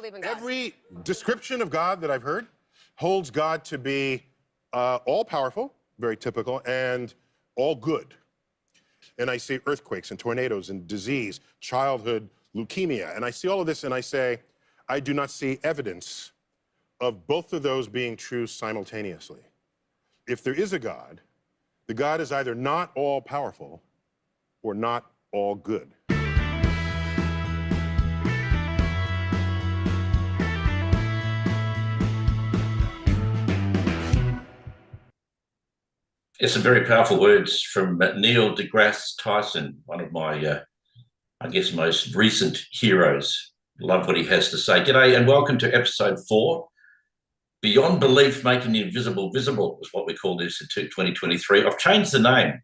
believe in God. Every description of God that I've heard holds God to be all-powerful, very typical, and all good. And I see earthquakes and tornadoes and disease, childhood leukemia, and I see all of this and I say, I do not see evidence of both of those being true simultaneously. If there is a God, the God is either not all-powerful or not all good. It's some very powerful words from Neil deGrasse Tyson, one of my, I guess, most recent heroes. Love what he has to say. G'day and welcome to episode 4. Beyond Belief, Making the Invisible Visible is what we call this in 2023. I've changed the name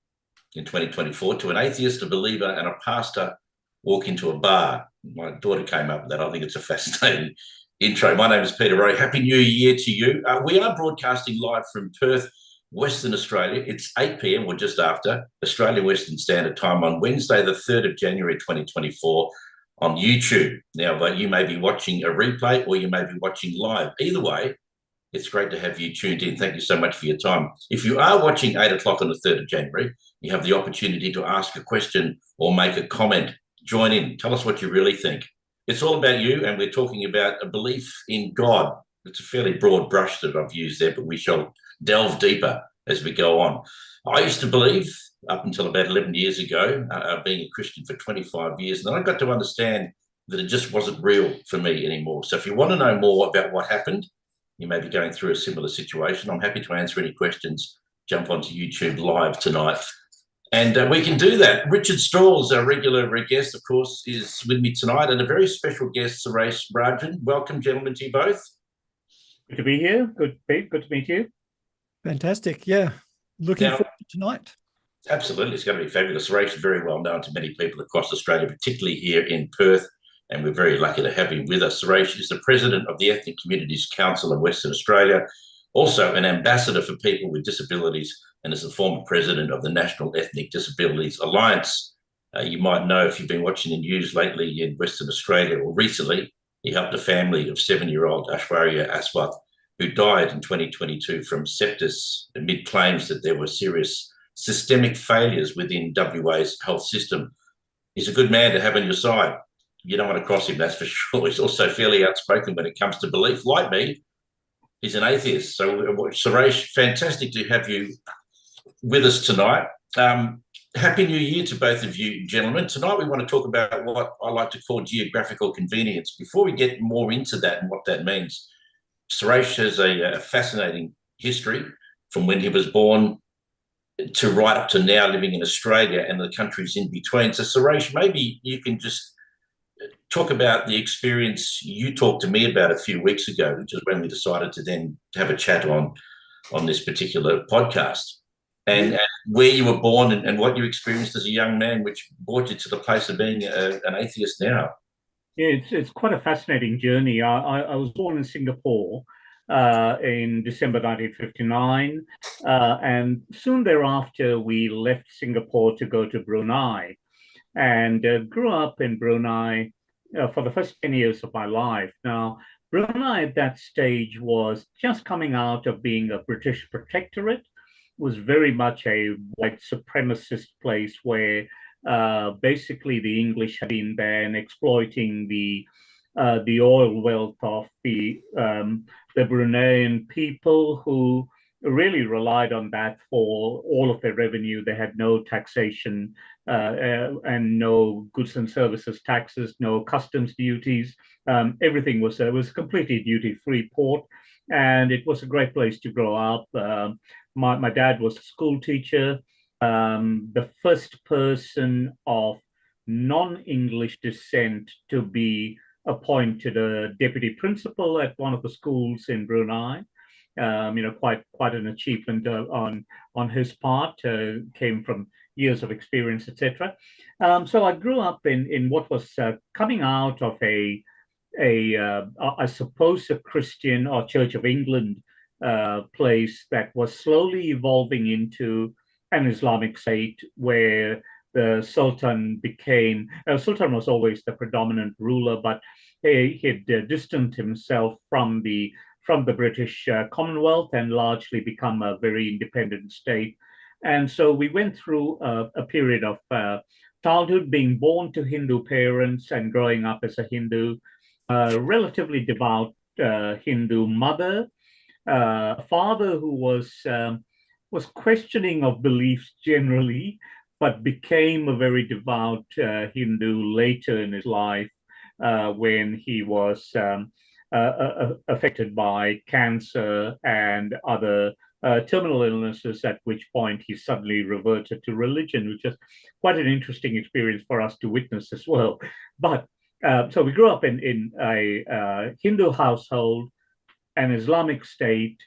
in 2024 to An Atheist, a Believer and a Pastor Walk into a Bar. My daughter came up with that. I think it's a fascinating intro. My name is Peter Rowe. Happy New Year to you. We are broadcasting live from Perth, Western Australia. It's 8 p.m. or just after Australia Western Standard Time on Wednesday, the 3rd of January, 2024 on YouTube. Now, you may be watching a replay or you may be watching live. Either way, it's great to have you tuned in. Thank you so much for your time. If you are watching 8 o'clock on the 3rd of January, you have the opportunity to ask a question or make a comment. Join in. Tell us what you really think. It's all about you, and we're talking about a belief in God. It's a fairly broad brush that I've used there, but we shall delve deeper as we go on. I used to believe, up until about 11 years ago, being a Christian for 25 years, and then I got to understand that it just wasn't real for me anymore. So if you want to know more about what happened, you may be going through a similar situation, I'm happy to answer any questions. Jump onto YouTube live tonight. And we can do that. Richard Stalls, our regular guest, of course, is with me tonight, and a very special guest, Suresh Rajan. Welcome, gentlemen, to you both. Good to be here. Good, Pete. Good to meet you. Fantastic. Yeah. Looking forward to tonight. Absolutely. It's going to be fabulous. Suresh is very well known to many people across Australia, particularly here in Perth, and we're very lucky to have him with us. Suresh is the president of the Ethnic Communities Council of Western Australia, also an ambassador for people with disabilities, and is the former president of the National Ethnic Disabilities Alliance. You might know, if you've been watching the news lately in Western Australia or recently, he helped a family of 7-year-old Ashwarya Aswath, who died in 2022 from sepsis amid claims that there were serious systemic failures within WA's health system. He's a good man to have on your side. You don't want to cross him, that's for sure. He's also fairly outspoken when it comes to belief. Like me, he's an atheist. So, Suresh, fantastic to have you with us tonight. Happy New Year to both of you, gentlemen. Tonight we want to talk about what I like to call geographical convenience. Before we get more into that and what that means, Suresh has a fascinating history from when he was born to right up to now living in Australia and the countries in between. So, Suresh, maybe you can just talk about the experience you talked to me about a few weeks ago, which is when we decided to then have a chat on this particular podcast, and where you were born and what you experienced as a young man, which brought you to the place of being an atheist now. Yeah, it's quite a fascinating journey. I was born in Singapore in December 1959, and soon thereafter we left Singapore to go to Brunei, and grew up in Brunei for the first 10 years of my life. Now, Brunei at that stage was just coming out of being a British protectorate, was very much a white supremacist place where basically the English had been there and exploiting the oil wealth of the Bruneian people, who really relied on that for all of their revenue. They had no taxation and no goods and services taxes, no customs duties. Everything was a completely duty-free port, and it was a great place to grow up. My dad was a school teacher, the first person of non-English descent to be appointed a deputy principal at one of the schools in Brunei. Quite an achievement on his part. Came from years of experience, etc. So I grew up in what was coming out of I suppose a Christian or Church of England place that was slowly evolving into an Islamic state, where the Sultan became, Sultan was always the predominant ruler, but he had distanced himself from the British Commonwealth and largely become a very independent state. And so we went through a period of childhood, being born to Hindu parents and growing up as a Hindu, relatively devout Hindu mother, a father who was questioning of beliefs generally, but became a very devout Hindu later in his life when he was affected by cancer and other terminal illnesses, at which point he suddenly reverted to religion, which is quite an interesting experience for us to witness as well. But so we grew up in a Hindu household, an Islamic state,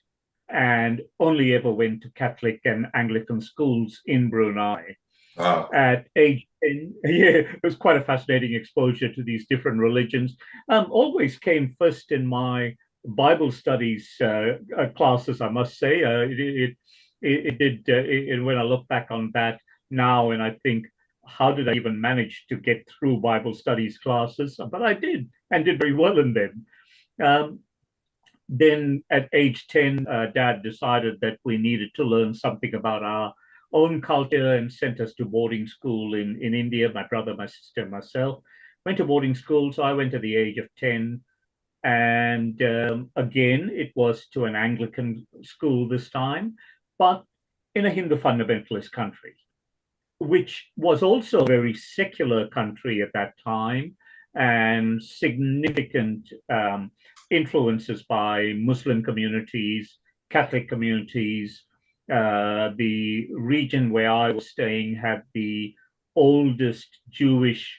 and only ever went to Catholic and Anglican schools in Brunei. Wow. At age 10, yeah, it was quite a fascinating exposure to these different religions. Always came first in my Bible studies classes, I must say. It did, when I look back on that now, and I think, how did I even manage to get through Bible studies classes? But I did, and did very well in them. Then at age 10, Dad decided that we needed to learn something about our own culture and sent us to boarding school in India. My brother, my sister, and myself went to boarding school. So I went at the age of 10. And again, it was to an Anglican school this time, but in a Hindu fundamentalist country, which was also a very secular country at that time, and significant influences by Muslim communities, Catholic communities. The region where I was staying had the oldest Jewish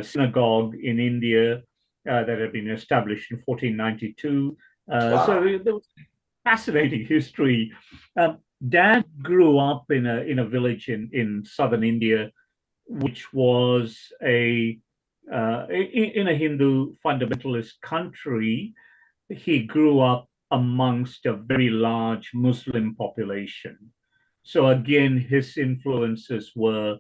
synagogue in India that had been established in 1492. Wow. So there was fascinating history. Dad grew up in a village in southern India, which was in a Hindu fundamentalist country. He grew up amongst a very large Muslim population. So again, his influences were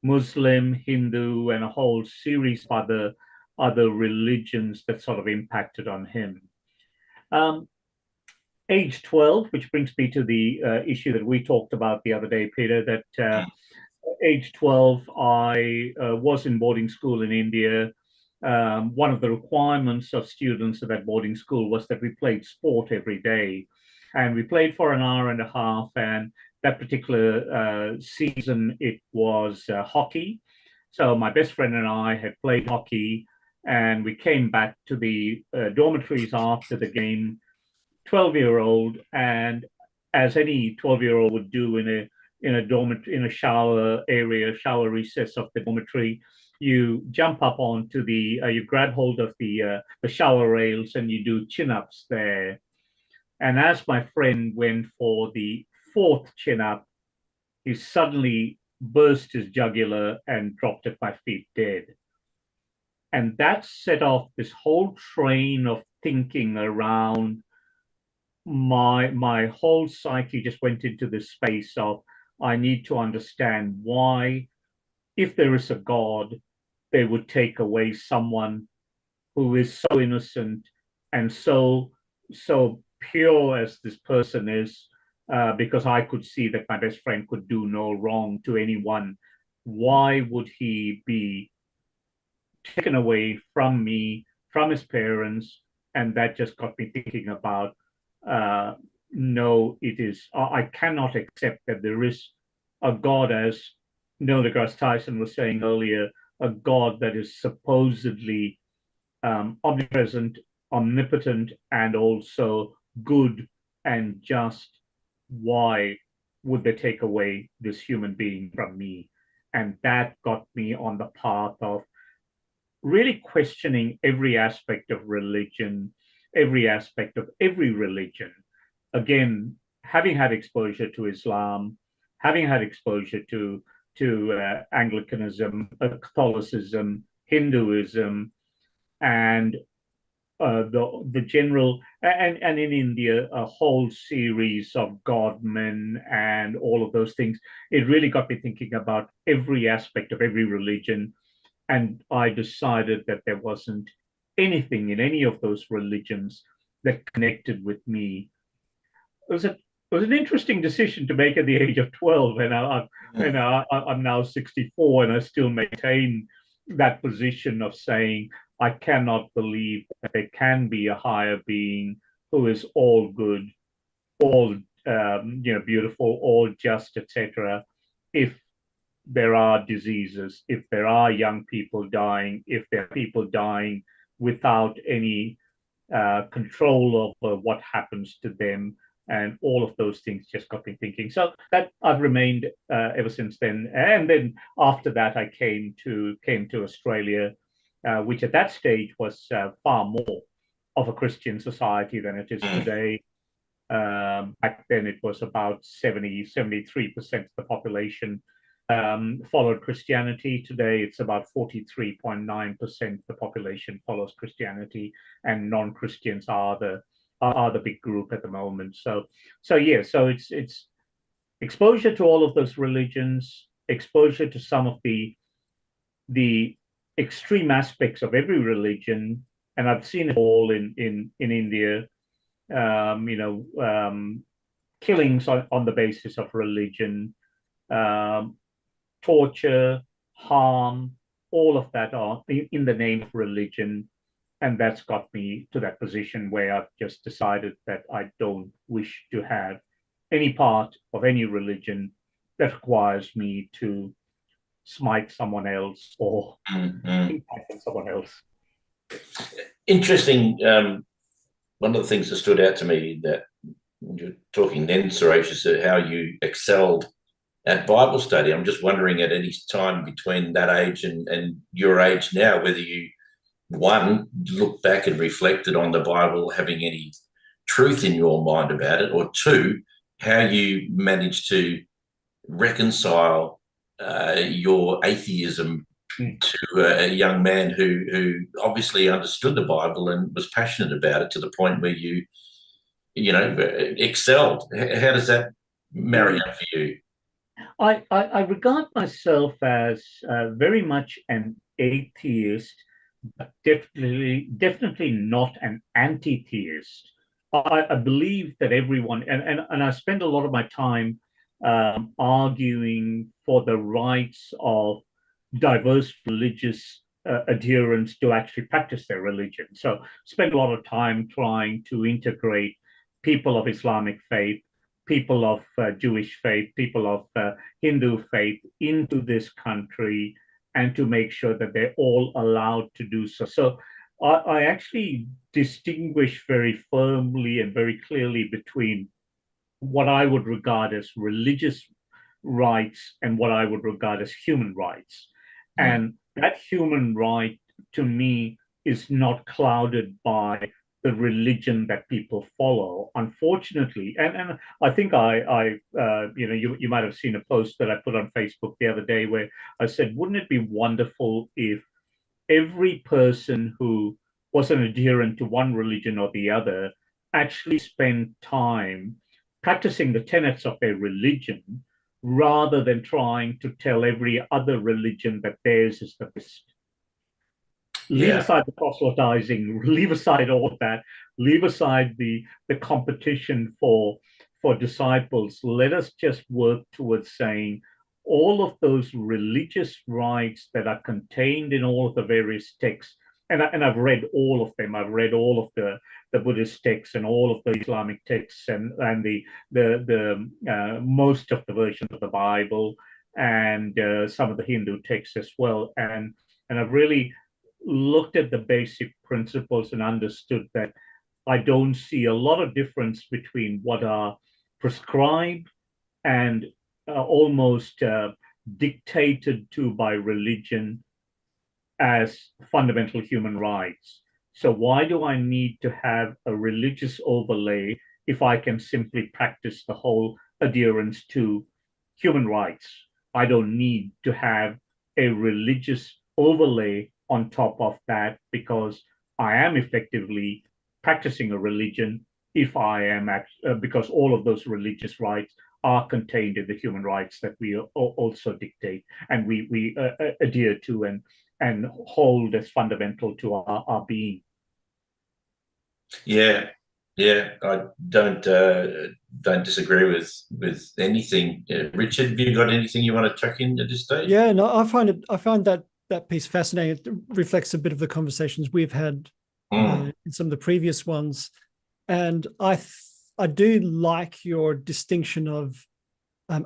Muslim, Hindu, and a whole series of other religions that sort of impacted on him. Age 12, which brings me to the issue that we talked about the other day, Peter, that age 12, I was in boarding school in India. One of the requirements of students at that boarding school was that we played sport every day. And we played for an hour and a half. And that particular season, it was hockey. So my best friend and I had played hockey, and we came back to the dormitories after the game, 12-year-old, and as any 12-year-old would do in a dormitory, in a shower area, shower recess of the dormitory, you jump up onto you grab hold of the shower rails and you do chin-ups there. And as my friend went for the fourth chin-up, he suddenly burst his jugular and dropped at my feet dead. And that set off this whole train of thinking around my whole psyche. Just went into this space of, I need to understand why, if there is a God, they would take away someone who is so innocent and so pure as this person is, because I could see that my best friend could do no wrong to anyone. Why would he be taken away from me, from his parents? And that just got me thinking about, no, I cannot accept that there is a God, as Neil deGrasse Tyson was saying earlier, a God that is supposedly omnipresent, omnipotent, and also good and just. Why would they take away this human being from me? And that got me on the path of really questioning every aspect of religion, every aspect of every religion. Again, having had exposure to Islam, having had exposure to Anglicanism, Catholicism, Hinduism, and the general, and in India, a whole series of godmen and all of those things. It really got me thinking about every aspect of every religion, and I decided that there wasn't anything in any of those religions that connected with me. It was an interesting decision to make at the age of 12, and I'm now 64, and I still maintain that position of saying I cannot believe that there can be a higher being who is all good, all beautiful, all just, etc. If there are diseases, if there are young people dying, if there are people dying without any control of what happens to them, and all of those things just got me thinking. So that I've remained ever since then. And then after that, I came to Australia, which at that stage was far more of a Christian society than it is today. Back then, it was about 73% of the population followed Christianity. Today, it's about 43.9% of the population follows Christianity, and non-Christians are the big group at the moment. So it's exposure to all of those religions, exposure to some of the extreme aspects of every religion, and I've seen it all in India. Killings on the basis of religion, torture, harm, all of that are in the name of religion. And that's got me to that position where I've just decided that I don't wish to have any part of any religion that requires me to smite someone else or impact on someone else. Interesting. One of the things that stood out to me that you're talking then, Suresh, is how you excelled at Bible study. I'm just wondering at any time between that age and your age now, whether you, one, look back and reflected on the Bible having any truth in your mind about it, or two, how you managed to reconcile your atheism to a young man who obviously understood the Bible and was passionate about it to the point where you excelled. How does that marry up for you? I regard myself as very much an atheist, but definitely not an anti-theist. I believe that everyone, and I spend a lot of my time arguing for the rights of diverse religious adherents to actually practice their religion. So spend a lot of time trying to integrate people of Islamic faith, people of Jewish faith, people of Hindu faith into this country, and to make sure that they're all allowed to do so. So I actually distinguish very firmly and very clearly between what I would regard as religious rights and what I would regard as human rights. And that human right, to me, is not clouded by the religion that people follow, unfortunately. And I think you might have seen a post that I put on Facebook the other day where I said, wouldn't it be wonderful if every person who was an adherent to one religion or the other actually spent time practicing the tenets of their religion, rather than trying to tell every other religion that theirs is the best. Leave aside the proselytizing, leave aside all of that, leave aside the competition for disciples. Let us just work towards saying all of those religious rights that are contained in all of the various texts, and I've read all of them. I've read all of the Buddhist texts and all of the Islamic texts and the most of the versions of the Bible and some of the Hindu texts as well. And I've really looked at the basic principles and understood that I don't see a lot of difference between what are prescribed and almost dictated to by religion as fundamental human rights. So why do I need to have a religious overlay if I can simply practice the whole adherence to human rights? I don't need to have a religious overlay on top of that, because I am effectively practicing a religion if I am because all of those religious rights are contained in the human rights that we also dictate and we adhere to and hold as fundamental to our being. Yeah, yeah, I don't disagree with anything. Richard, have you got anything you want to chuck in at this stage? Yeah, no, I find that piece fascinating. It reflects a bit of the conversations we've had in some of the previous ones, and I do like your distinction of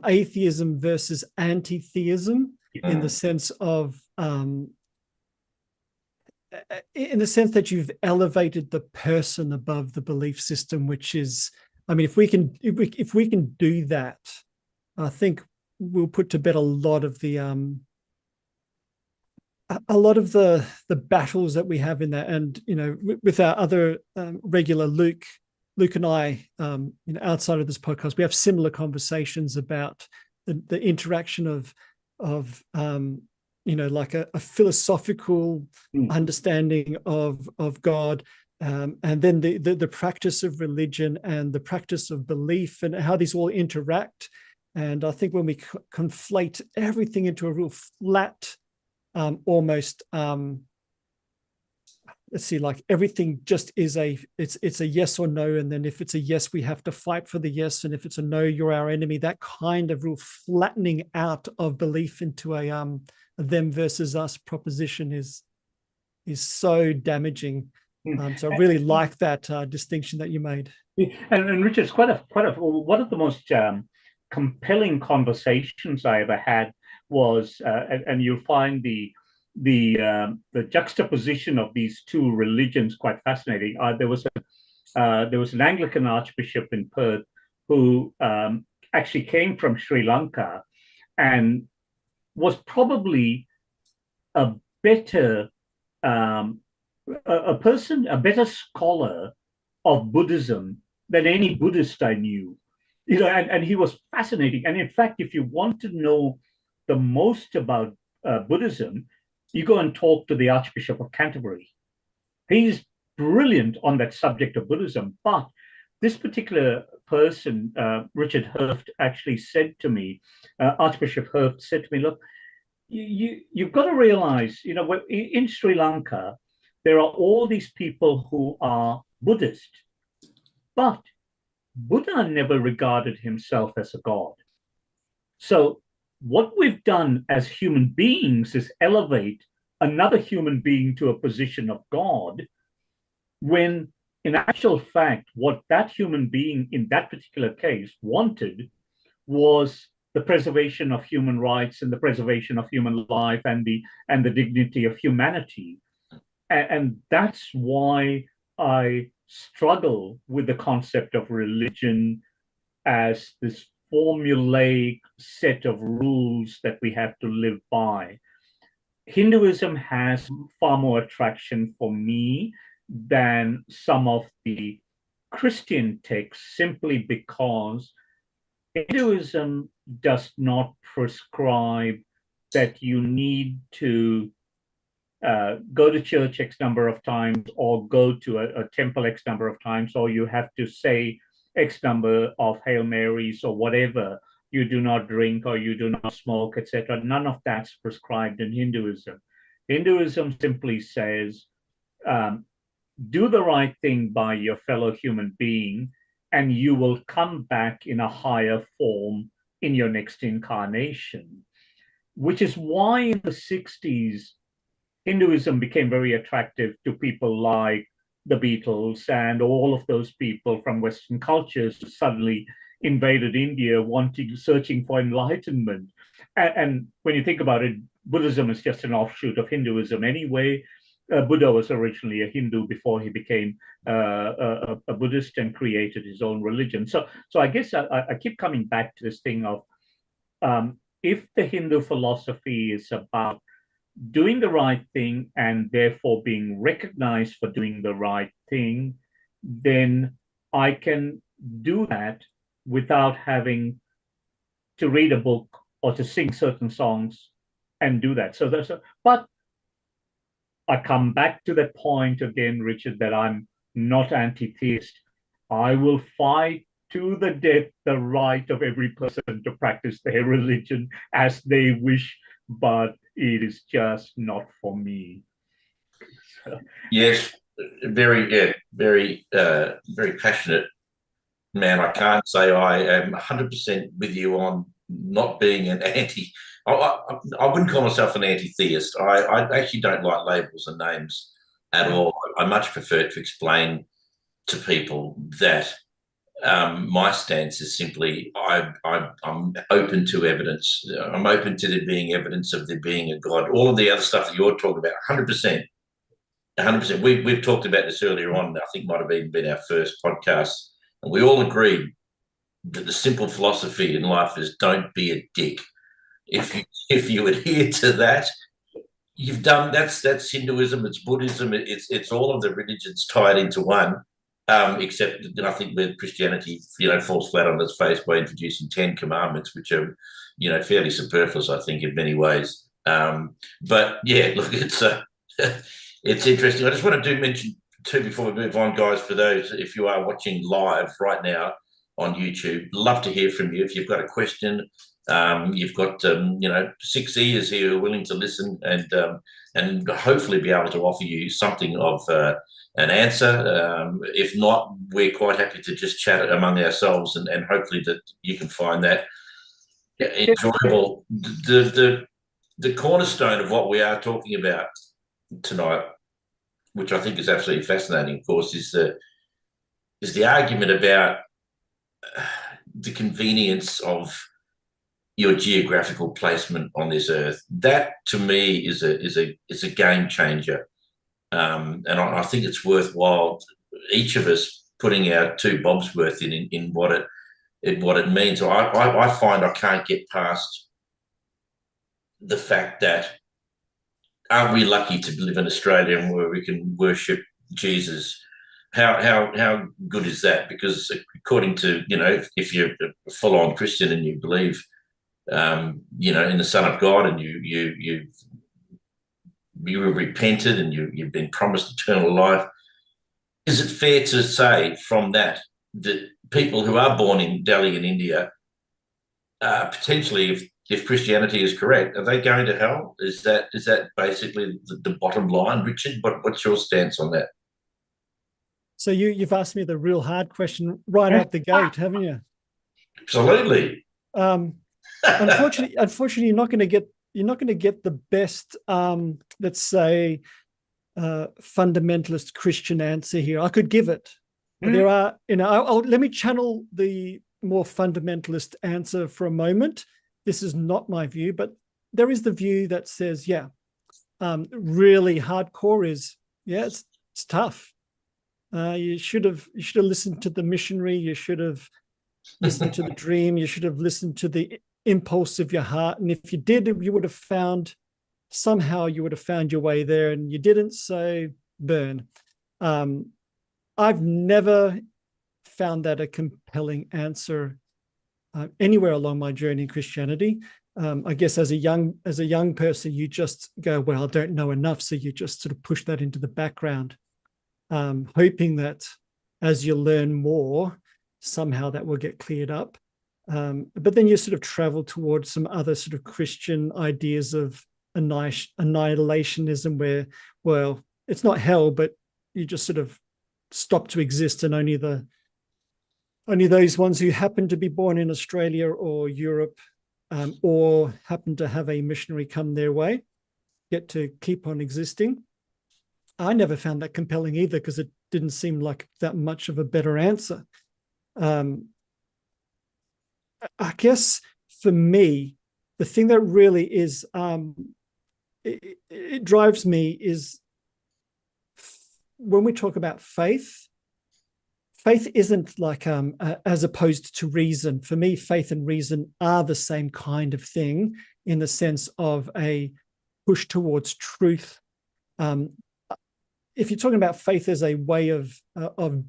atheism versus anti-theism in the sense of that you've elevated the person above the belief system, which is, I mean, if we can do that, I think we'll put to bed a lot of the battles that we have in that. And with our other regular Luke and I, outside of this podcast, we have similar conversations about the interaction of like a philosophical understanding of God, and then the practice of religion and the practice of belief and how these all interact. And I think when we conflate everything into a real flat, almost let's see, like everything just is it's a yes or no, and then if it's a yes, we have to fight for the yes, and if it's a no, you're our enemy. That kind of real flattening out of belief into a them versus us proposition is so damaging. So I really like that distinction that you made. And Richard, it's quite a one of the most compelling conversations I ever had was, and you'll find the juxtaposition of these two religions quite fascinating. There was an Anglican archbishop in Perth who actually came from Sri Lanka and was probably a better a better scholar of Buddhism than any Buddhist I knew. And he was fascinating. And in fact, if you want to know the most about Buddhism, you go and talk to the Archbishop of Canterbury. He's brilliant on that subject of Buddhism. But this particular person, Richard Herft, actually said to me, Archbishop Herft said to me, look, you've got to realize, in Sri Lanka, there are all these people who are Buddhist, but Buddha never regarded himself as a god. So what we've done as human beings is elevate another human being to a position of God, when in actual fact, what that human being in that particular case wanted was the preservation of human rights and the preservation of human life and the dignity of humanity. And that's why I struggle with the concept of religion as this formulaic set of rules that we have to live by. Hinduism has far more attraction for me than some of the Christian texts, simply because Hinduism does not prescribe that you need to go to church X number of times or go to a temple X number of times, or you have to say X number of Hail Marys or whatever. You do not drink or you do not smoke, etc. None of that's prescribed in Hinduism. Hinduism simply says, do the right thing by your fellow human being, and you will come back in a higher form in your next incarnation. Which is why in the 60s, Hinduism became very attractive to people like the Beatles and all of those people from Western cultures who suddenly invaded India searching for enlightenment. And when you think about it, Buddhism is just an offshoot of Hinduism anyway. Buddha was originally a Hindu before he became a Buddhist and created his own religion. So I guess I keep coming back to this thing of if the Hindu philosophy is about doing the right thing and therefore being recognized for doing the right thing, then I can do that without having to read a book or to sing certain songs and do that. So but I come back to that point again, Richard, that I'm not anti-theist. I will fight to the death the right of every person to practice their religion as they wish, but it is just not for me. So, Yes, very passionate man. I can't say I am 100% with you on not being an anti. I wouldn't call myself an anti-theist. I actually don't like labels and names at all. I much prefer to explain to people that my stance is simply I'm open to evidence. I'm open to there being evidence of there being a God. All of the other stuff that you're talking about, 100%. 100%. We've talked about this earlier on. I think might have even been our first podcast. And we all agreed that the simple philosophy in life is don't be a dick. If you adhere to that, you've done that's Hinduism, it's Buddhism, it's all of the religions tied into one. Except that I think with Christianity, falls flat on its face by introducing 10 commandments, which are, fairly superfluous, I think, in many ways. But yeah, look, it's interesting. I just want to mention too before we move on, guys. For those, if you are watching live right now on YouTube, love to hear from you. If you've got a question, you've got 6 ears here who are willing to listen and hopefully be able to offer you something of an answer. If not, we're quite happy to just chat among ourselves and hopefully that you can find that enjoyable. The cornerstone of what we are talking about tonight, which I think is absolutely fascinating, of course, is the argument about the convenience of your geographical placement on this earth. That to me is a game changer. And I think it's worthwhile, each of us putting our 2 bobs worth in what it means. I find I can't get past the fact that aren't we lucky to live in Australia and where we can worship Jesus? How good is that? Because according to if you're a full-on Christian and you believe in the Son of God and you were repented and you've been promised eternal life. Is it fair to say from that people who are born in Delhi in India, potentially, if Christianity is correct, are they going to hell? Is that basically the bottom line, Richard? What's your stance on that? So you've asked me the real hard question right out the gate, haven't you? Absolutely. Unfortunately, you're not going to get the best, let's say, fundamentalist Christian answer here. I could give it. Mm-hmm. There are, let me channel the more fundamentalist answer for a moment. This is not my view, but there is the view that says, really hardcore is, it's tough. You should have listened to the missionary. You should have listened to the dream. You should have listened to the impulse of your heart. And if you did, you would have found your way there, and you didn't, so burn. I've never found that a compelling answer anywhere along my journey in Christianity. I guess as a young person, you just go, well, I don't know enough. So you just sort of push that into the background, hoping that as you learn more, somehow that will get cleared up. But then you sort of travel towards some other sort of Christian ideas of annihilationism, where, well, it's not hell, but you just sort of stop to exist, and only those ones who happen to be born in Australia or Europe, or happen to have a missionary come their way, get to keep on existing. I never found that compelling either, because it didn't seem like that much of a better answer. I guess for me, the thing that really is, it drives me is when we talk about faith isn't like, as opposed to reason. For me, faith and reason are the same kind of thing, in the sense of a push towards truth. If you're talking about faith as a way of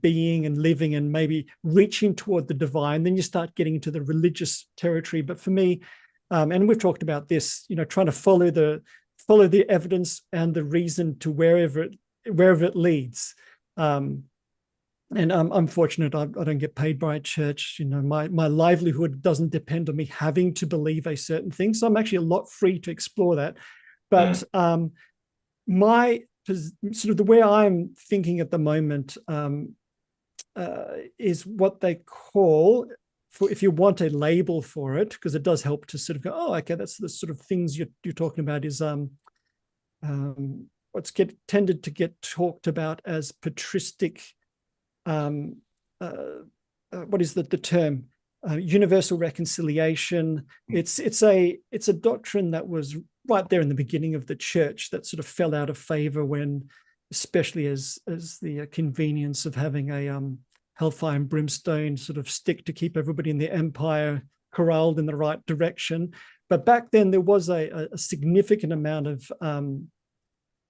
being and living and maybe reaching toward the divine, then you start getting into the religious territory. But for me, and we've talked about this, trying to follow the follow the evidence and the reason to wherever it leads. And I'm fortunate I don't get paid by a church. You know, my livelihood doesn't depend on me having to believe a certain thing. So I'm actually a lot free to explore that. But my sort of the way I'm thinking at the moment is what they call, for if you want a label for it, because it does help to sort of go, oh, okay, that's the sort of things you're talking about, is what's tended to get talked about as patristic. What is the term? Universal reconciliation. It's a doctrine that was right there in the beginning of the church that sort of fell out of favor when, especially as the convenience of having a hellfire and brimstone sort of stick to keep everybody in the empire corralled in the right direction. But back then there was a significant amount of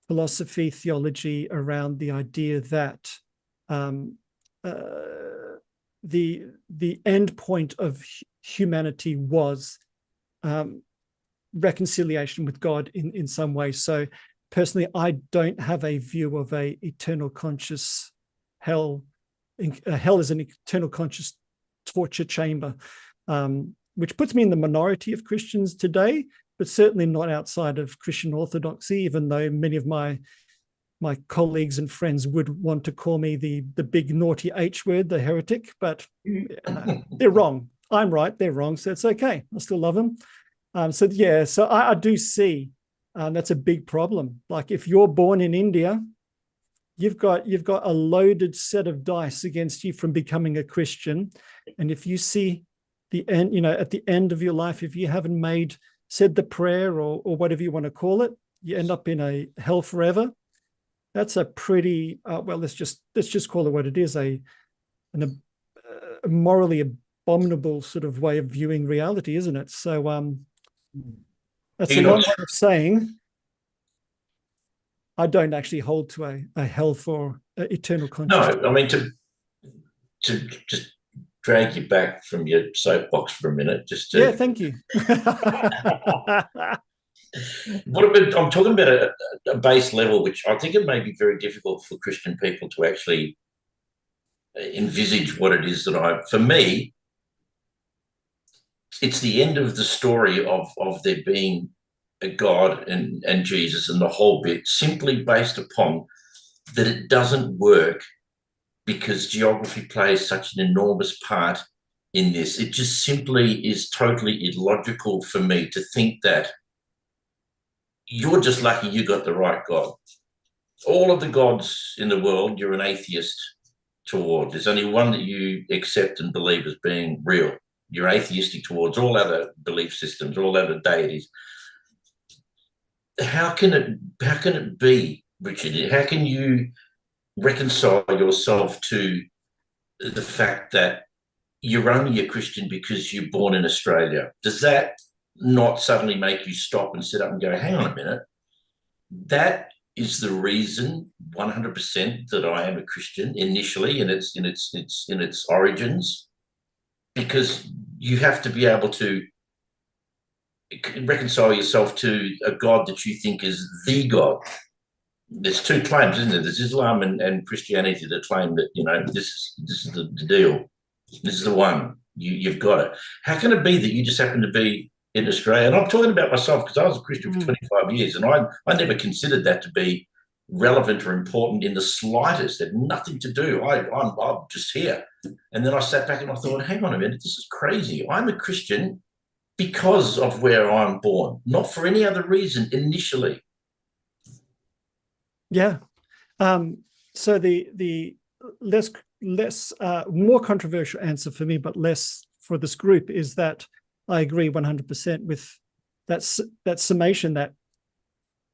philosophy, theology around the idea that the end point of humanity was reconciliation with God in some way. So personally, I don't have a view of a eternal conscious hell. Hell is an eternal conscious torture chamber, which puts me in the minority of Christians today, but certainly not outside of Christian orthodoxy, even though many of my colleagues and friends would want to call me the big naughty H word, the heretic, but they're wrong. I'm right, they're wrong, so it's okay. I still love them. So I do see that's a big problem. Like if you're born in India, you've got a loaded set of dice against you from becoming a Christian. And if you see the end, you know, at the end of your life, if you haven't said the prayer or whatever you want to call it, you end up in a hell forever. That's a pretty well. Let's just call it what it is: a morally abominable sort of way of viewing reality, isn't it? So that's a long way of saying I don't actually hold to a hell for eternal consciousness. No, I mean to just drag you back from your soapbox for a minute. Yeah, thank you. I'm talking about a base level, which I think it may be very difficult for Christian people to actually envisage what it is that for me, it's the end of the story of there being a God and Jesus and the whole bit, simply based upon that it doesn't work because geography plays such an enormous part in this. It just simply is totally illogical for me to think that you're just lucky you got the right God. All of the gods in the world, you're an atheist toward. There's only one that you accept and believe as being real. You're atheistic towards all other belief systems, all other deities. How can it be, Richard? How can you reconcile yourself to the fact that you're only a Christian because you're born in Australia? Does that not suddenly make you stop and sit up and go, hang on a minute, that is the reason 100% that I am a Christian initially in its origins? Because you have to be able to reconcile yourself to a God that you think is the God. There's two claims, isn't there? There's Islam and Christianity that claim that, you know, this is the deal. This is the one. You've got it. How can it be that you just happen to be in Australia? And I'm talking about myself because I was a Christian for 25 years and I never considered that to be relevant or important in the slightest. It had nothing to do. I'm just here. And then I sat back and I thought, hang on a minute, this is crazy. I'm a Christian because of where I'm born, not for any other reason initially. Yeah. So the less more controversial answer for me, but less for this group, is that I agree 100% with that summation that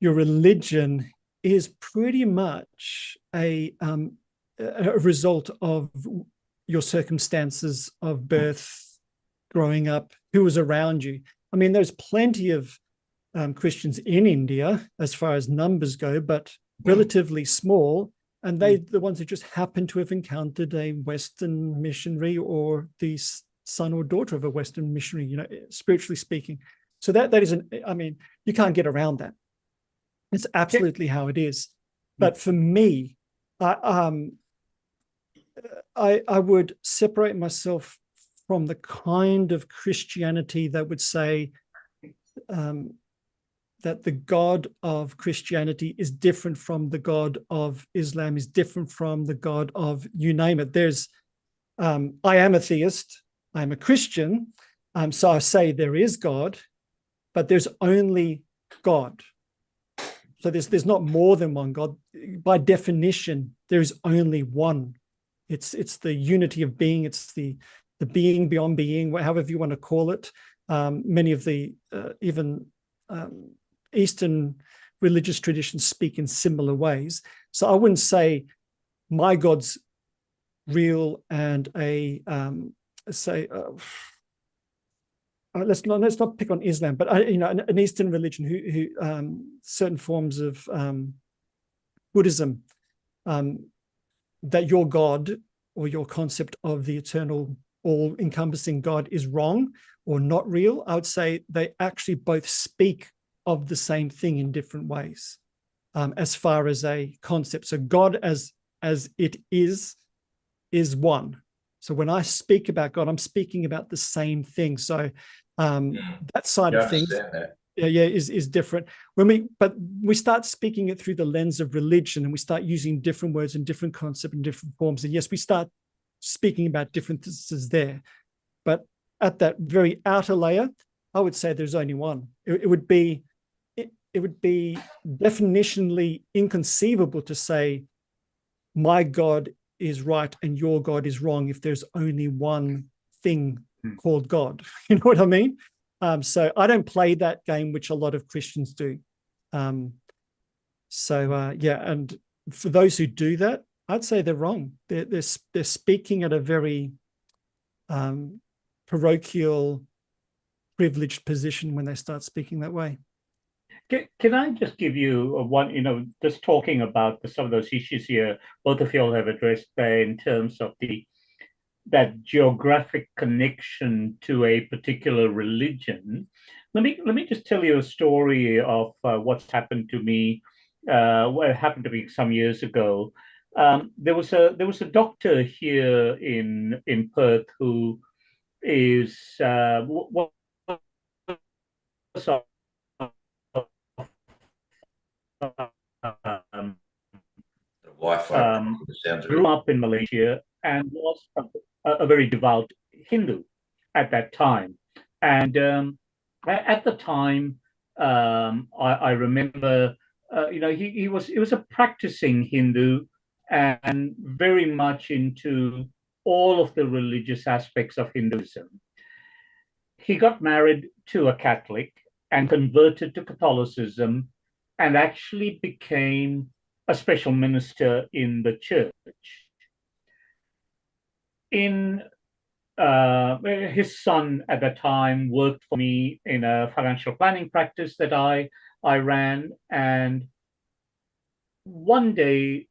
your religion is pretty much a result of your circumstances of birth, growing up, who was around you. I mean, there's plenty of Christians in India as far as numbers go, but relatively small. And they, the ones who just happen to have encountered a Western missionary or the son or daughter of a Western missionary, you know, spiritually speaking. So that isn't, I mean, you can't get around that. It's absolutely how it is. But for me, I would separate myself from the kind of Christianity that would say that the God of Christianity is different from the God of Islam, is different from the God of you name it. I am a theist, I'm a Christian, so I say there is God, but there's only God. So there's not more than one God. By definition, there is only one. It's the unity of being. It's the being beyond being, however you want to call it. Many of the even Eastern religious traditions speak in similar ways. So I wouldn't say my God's real and let's not pick on Islam, but an Eastern religion who certain forms of Buddhism, that your God or your concept of the eternal, all-encompassing God is wrong or not real. I would say they actually both speak of the same thing in different ways, as far as a concept. So God as it is one. So when I speak about God, I'm speaking about the same thing. So that side of things is different. But we start speaking it through the lens of religion, and we start using different words and different concepts and different forms. And yes, we start speaking about differences there. But at that very outer layer, I would say there's only one. It would be definitionally inconceivable to say my God is right and your God is wrong if there's only one thing called God. You know what I mean? So I don't play that game, which a lot of Christians do. And for those who do that, I'd say they're wrong. They're speaking at a very parochial, privileged position when they start speaking that way. Can I just give you one, just talking about some of those issues here, both of you all have addressed there in terms of that geographic connection to a particular religion. Let me just tell you a story of what's happened to me. What happened to me some years ago. There was a doctor here in Perth who is was grew up in Malaysia and was a very devout Hindu at that time. And at the time, I remember, he was a practicing Hindu and very much into all of the religious aspects of Hinduism. He got married to a Catholic and converted to Catholicism and actually became a special minister in the church. His son at the time worked for me in a financial planning practice that I ran. And one day,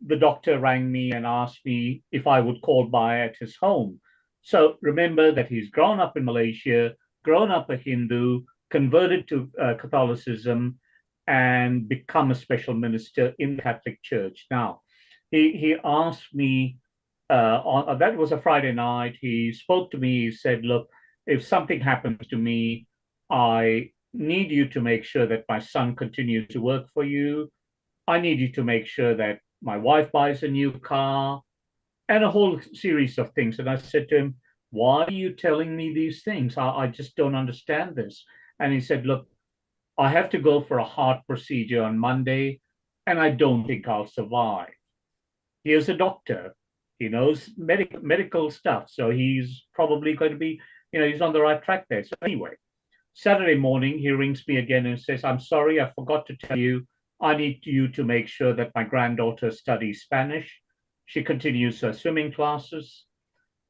the doctor rang me and asked me if I would call by at his home. So remember that he's grown up in Malaysia, grown up a Hindu, converted to Catholicism, and become a special minister in the Catholic Church. Now, he asked me, that was a Friday night, he spoke to me, he said, look, if something happens to me, I need you to make sure that my son continues to work for you. I need you to make sure that my wife buys a new car, and a whole series of things. And I said to him, why are you telling me these things? I just don't understand this. And he said, look, I have to go for a heart procedure on Monday, and I don't think I'll survive. He is a doctor. He knows medical stuff. So he's probably going to be, he's on the right track there. So anyway, Saturday morning, he rings me again and says, I'm sorry, I forgot to tell you, I need you to make sure that my granddaughter studies Spanish. She continues her swimming classes.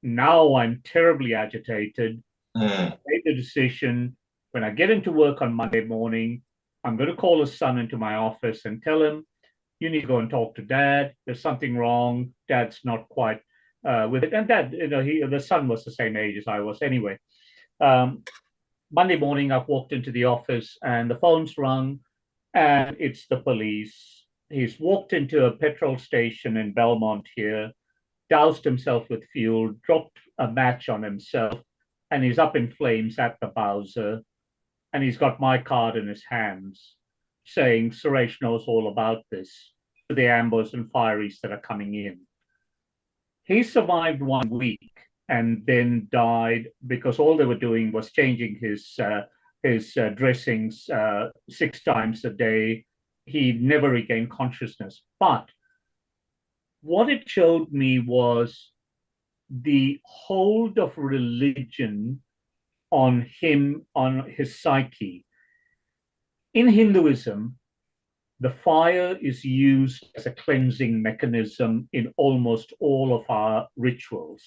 Now I'm terribly agitated. I made the decision, when I get into work on Monday morning, I'm going to call his son into my office and tell him, you need to go and talk to Dad. There's something wrong. Dad's not quite with it. And Dad, the son was the same age as I was anyway. Monday morning, I walked into the office and the phone's rung. and it's the police. He's walked into a petrol station in Belmont here, doused himself with fuel, dropped a match on himself, and he's up in flames at the Bowser. And he's got my card in his hands, saying Suresh knows all about this, the ambos and fireys that are coming in. He survived 1 week and then died because all they were doing was changing his dressings 6 times a day. He never regained consciousness. But what it showed me was the hold of religion on him, on his psyche. In Hinduism, the fire is used as a cleansing mechanism in almost all of our rituals.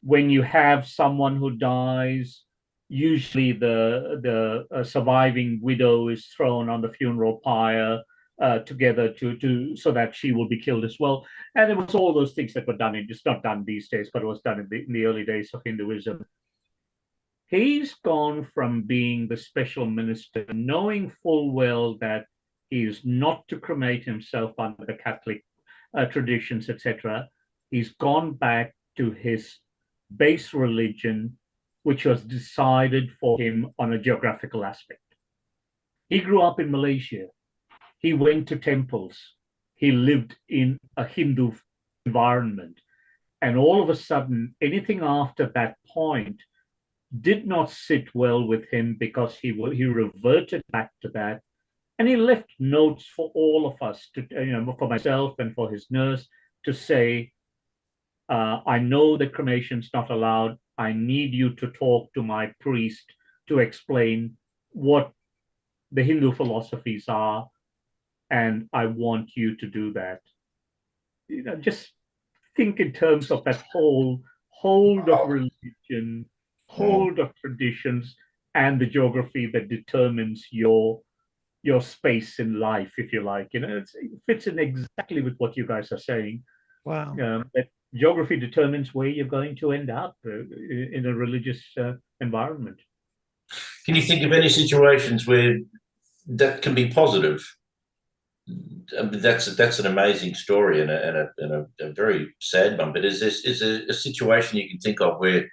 When you have someone who dies, usually the surviving widow is thrown on the funeral pyre together so that she will be killed as well. And it was all those things that were done. It's not done these days, but it was done in the early days of Hinduism. He's gone from being the special minister, knowing full well that he is not to cremate himself under the Catholic traditions, etc. He's gone back to his base religion, which was decided for him on a geographical aspect. He grew up in Malaysia. He went to temples. He lived in a Hindu environment. And all of a sudden, anything after that point did not sit well with him because he reverted back to that. And he left notes for all of us, for myself and for his nurse, to say, I know that cremation's not allowed. I need you to talk to my priest to explain what the Hindu philosophies are, and I want you to do that. Just think in terms of that whole hold of religion, hold of traditions, and the geography that determines your space in life, if you like. It fits in exactly with what you guys are saying. Wow. That geography determines where you're going to end up in a religious environment. Can you think of any situations where that can be positive? That's an amazing story and a very sad one. But is there a situation you can think of where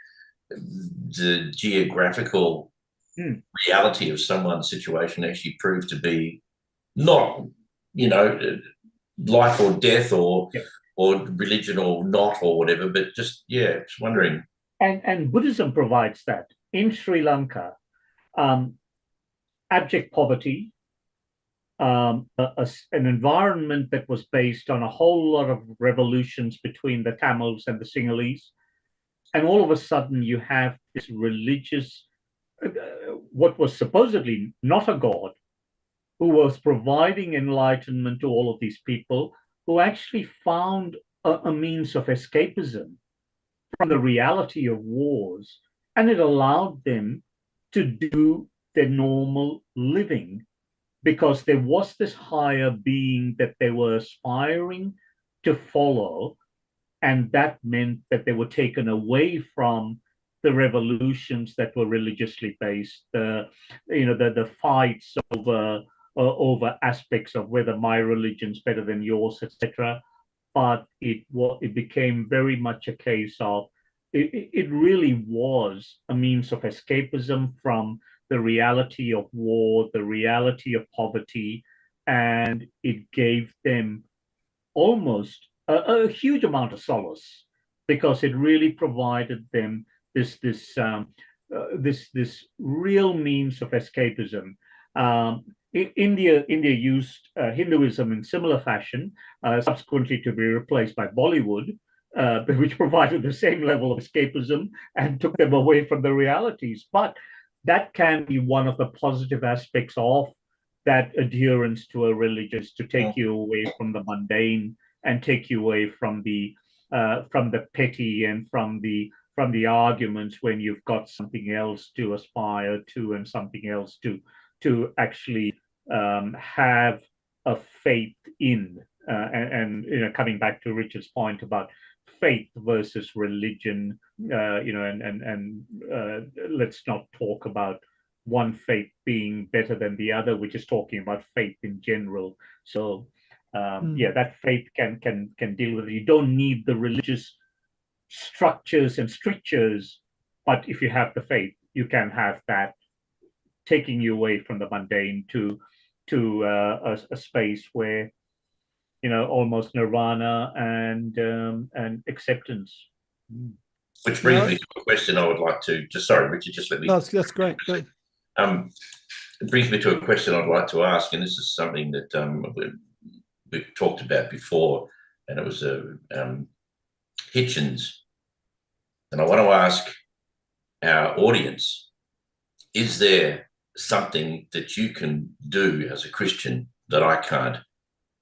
the geographical reality of someone's situation actually proved to be not, life or death or religion or not or whatever, but just wondering. And Buddhism provides that. In Sri Lanka, abject poverty, an environment that was based on a whole lot of revolutions between the Tamils and the Sinhalese. And all of a sudden you have this religious, what was supposedly not a god, who was providing enlightenment to all of these people, who actually found a means of escapism from the reality of wars. And it allowed them to do their normal living, because there was this higher being that they were aspiring to follow. And that meant that they were taken away from the revolutions that were religiously based, the fights over aspects of whether my religion's better than yours, etc. But it became very much a case of it really was a means of escapism from the reality of war, the reality of poverty, and it gave them almost a huge amount of solace, because it really provided them this real means of escapism. India used Hinduism in similar fashion, subsequently to be replaced by Bollywood, which provided the same level of escapism and took them away from the realities. But that can be one of the positive aspects of that adherence to a religion, to take you away from the mundane and take you away from the petty and from the arguments, when you've got something else to aspire to and something else to actually have a faith in. And coming back to Richard's point about faith versus religion, and let's not talk about one faith being better than the other. We're just talking about faith in general. So yeah, that faith can deal with it. You don't need the religious structures and strictures, but if you have the faith, you can have that taking you away from the mundane to a space where, you know, almost nirvana and acceptance. Which brings me to a question I would like to sorry, Richard, just let me. No, that's great. Great. It brings me to a question I'd like to ask, and this is something that we've talked about before, and it was Hitchens. And I want to ask our audience, is there something that you can do as a Christian that I can't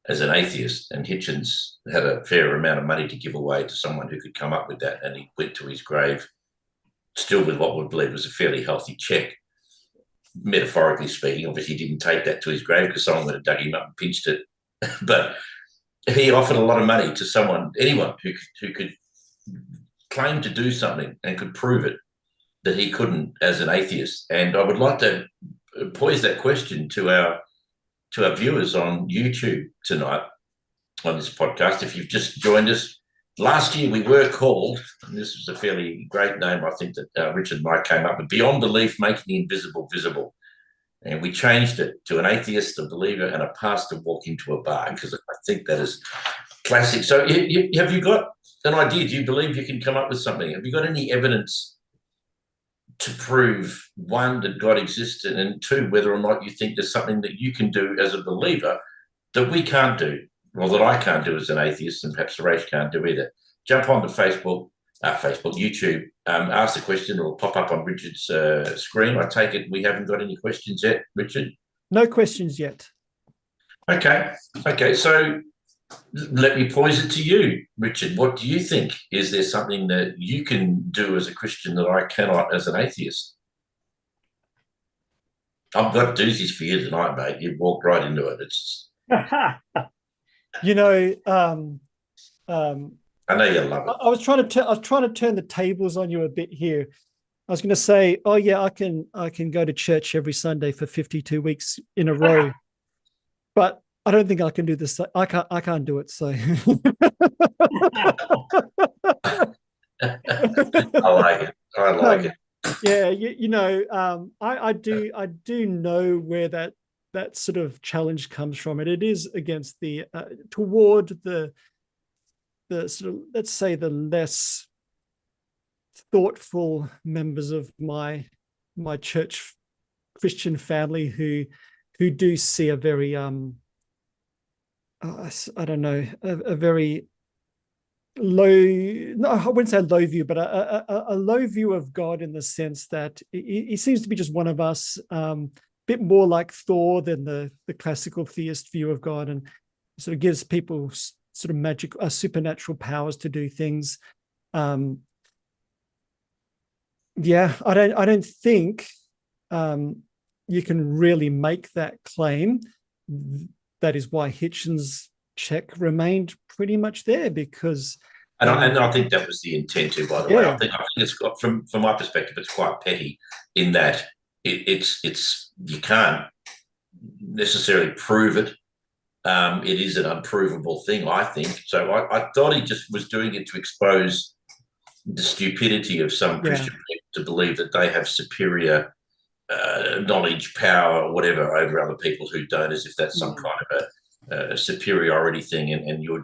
as an atheist? And Hitchens had a fair amount of money to give away to someone who could come up with that, and he went to his grave still with what we believe was a fairly healthy check, metaphorically speaking. Obviously, he didn't take that to his grave because someone would have dug him up and pinched it. But he offered a lot of money to anyone who could claim to do something and could prove it that he couldn't as an atheist. And I would like to pose that question to our viewers on YouTube tonight on this podcast. If you've just joined us, last year we were called, and this was a fairly great name, I think, that Richard and I came up with, Beyond Belief, Making the Invisible Visible. And we changed it to an atheist, a believer, and a pastor walk into a bar, because I think that is classic. So have you got an idea? Do you believe you can come up with something? Have you got any evidence to prove, one, that God exists, and two, whether or not you think there's something that you can do as a believer that we can't do, or that I can't do as an atheist, and perhaps Suresh can't do either? Jump onto Facebook, YouTube, ask the question. It'll pop up on Richard's screen. I take it we haven't got any questions yet, Richard? No questions yet. Okay. So let me pose it to you, Richard. What do you think? Is there something that you can do as a Christian that I cannot as an atheist? I've got doozies for you tonight, mate. You walked right into it. It's You know, I know you love it. I was trying to turn the tables on you a bit here. I was going to say, oh yeah, I can go to church every Sunday for 52 weeks in a row, but I don't think I can do this. I can't do it. So I like it. Yeah, you know, I do know where that sort of challenge comes from, and it is against the toward the sort of, let's say, the less thoughtful members of my church Christian family who do see a very I don't know, a very low, no, I wouldn't say low view, but a low view of God, in the sense that he seems to be just one of us, bit more like Thor than the classical theist view of God, and sort of gives people sort of magic, supernatural powers to do things. Yeah, I don't think you can really make that claim. That is why Hitchens' check remained pretty much there, because. And I think that was the intent too, by the way. I think it's got, from my perspective, it's quite petty in that it's you can't necessarily prove it. It is an unprovable thing, I think. So I thought he just was doing it to expose the stupidity of some Christian people to believe that they have superior knowledge, power, or whatever over other people who don't, as if that's some kind of a superiority thing, and you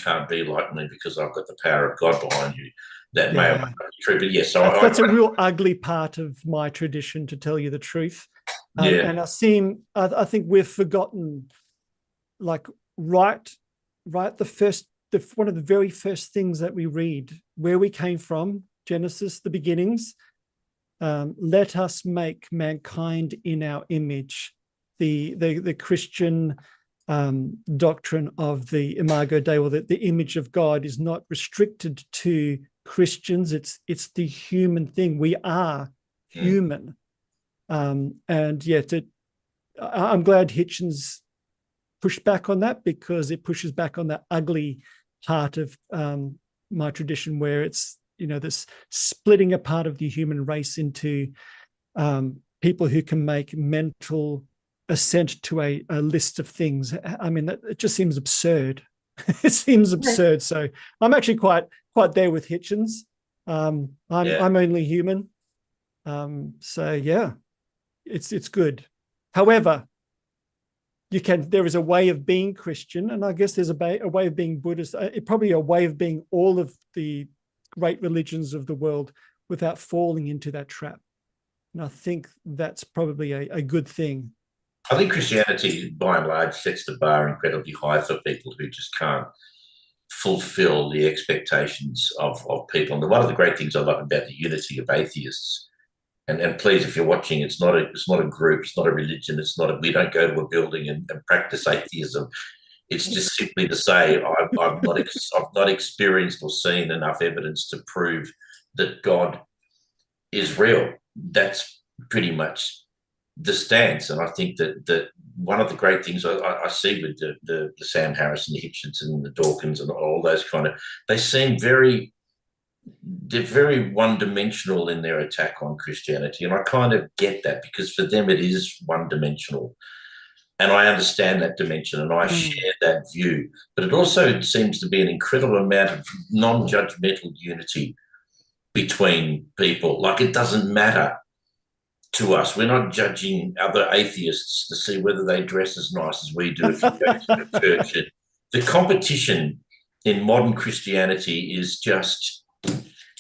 can't be like me because I've got the power of God behind you. That may or may not be true, but yes, that's a real ugly part of my tradition, to tell you the truth. And I think we've forgotten, like right one of the very first things that we read, where we came from, Genesis, the beginnings. Let us make mankind in our image. The Christian doctrine of the Imago Dei, or the image of God, is not restricted to Christians. It's the human thing. We are human. And yet I'm glad Hitchens pushed back on that, because it pushes back on that ugly part of my tradition, where it's, you know, this splitting apart of the human race into people who can make mental assent to a list of things. I mean, it just seems absurd. It seems absurd. So I'm actually quite there with Hitchens. I'm only human. So yeah, it's good. However, there is a way of being Christian, and I guess there's a way of being Buddhist, probably a way of being all of the great religions of the world without falling into that trap. And I think that's probably a good thing. I think Christianity, by and large, sets the bar incredibly high for people who just can't fulfill the expectations of people. And one of the great things I love about the unity of atheists, and please, if you're watching, it's not a group, it's not a religion, we don't go to a building and practice atheism. It's just simply to say I've not experienced or seen enough evidence to prove that God is real. That's pretty much the stance. And I think that one of the great things I see with the Sam Harris and the Hitchens and the Dawkins and all those they seem they're very one-dimensional in their attack on Christianity. And I kind of get that, because for them it is one-dimensional. And I understand that dimension and I share that view. But it also seems to be an incredible amount of non-judgmental unity between people. Like, it doesn't matter to us. We're not judging other atheists to see whether they dress as nice as we do if you go to the church. The competition in modern Christianity is just,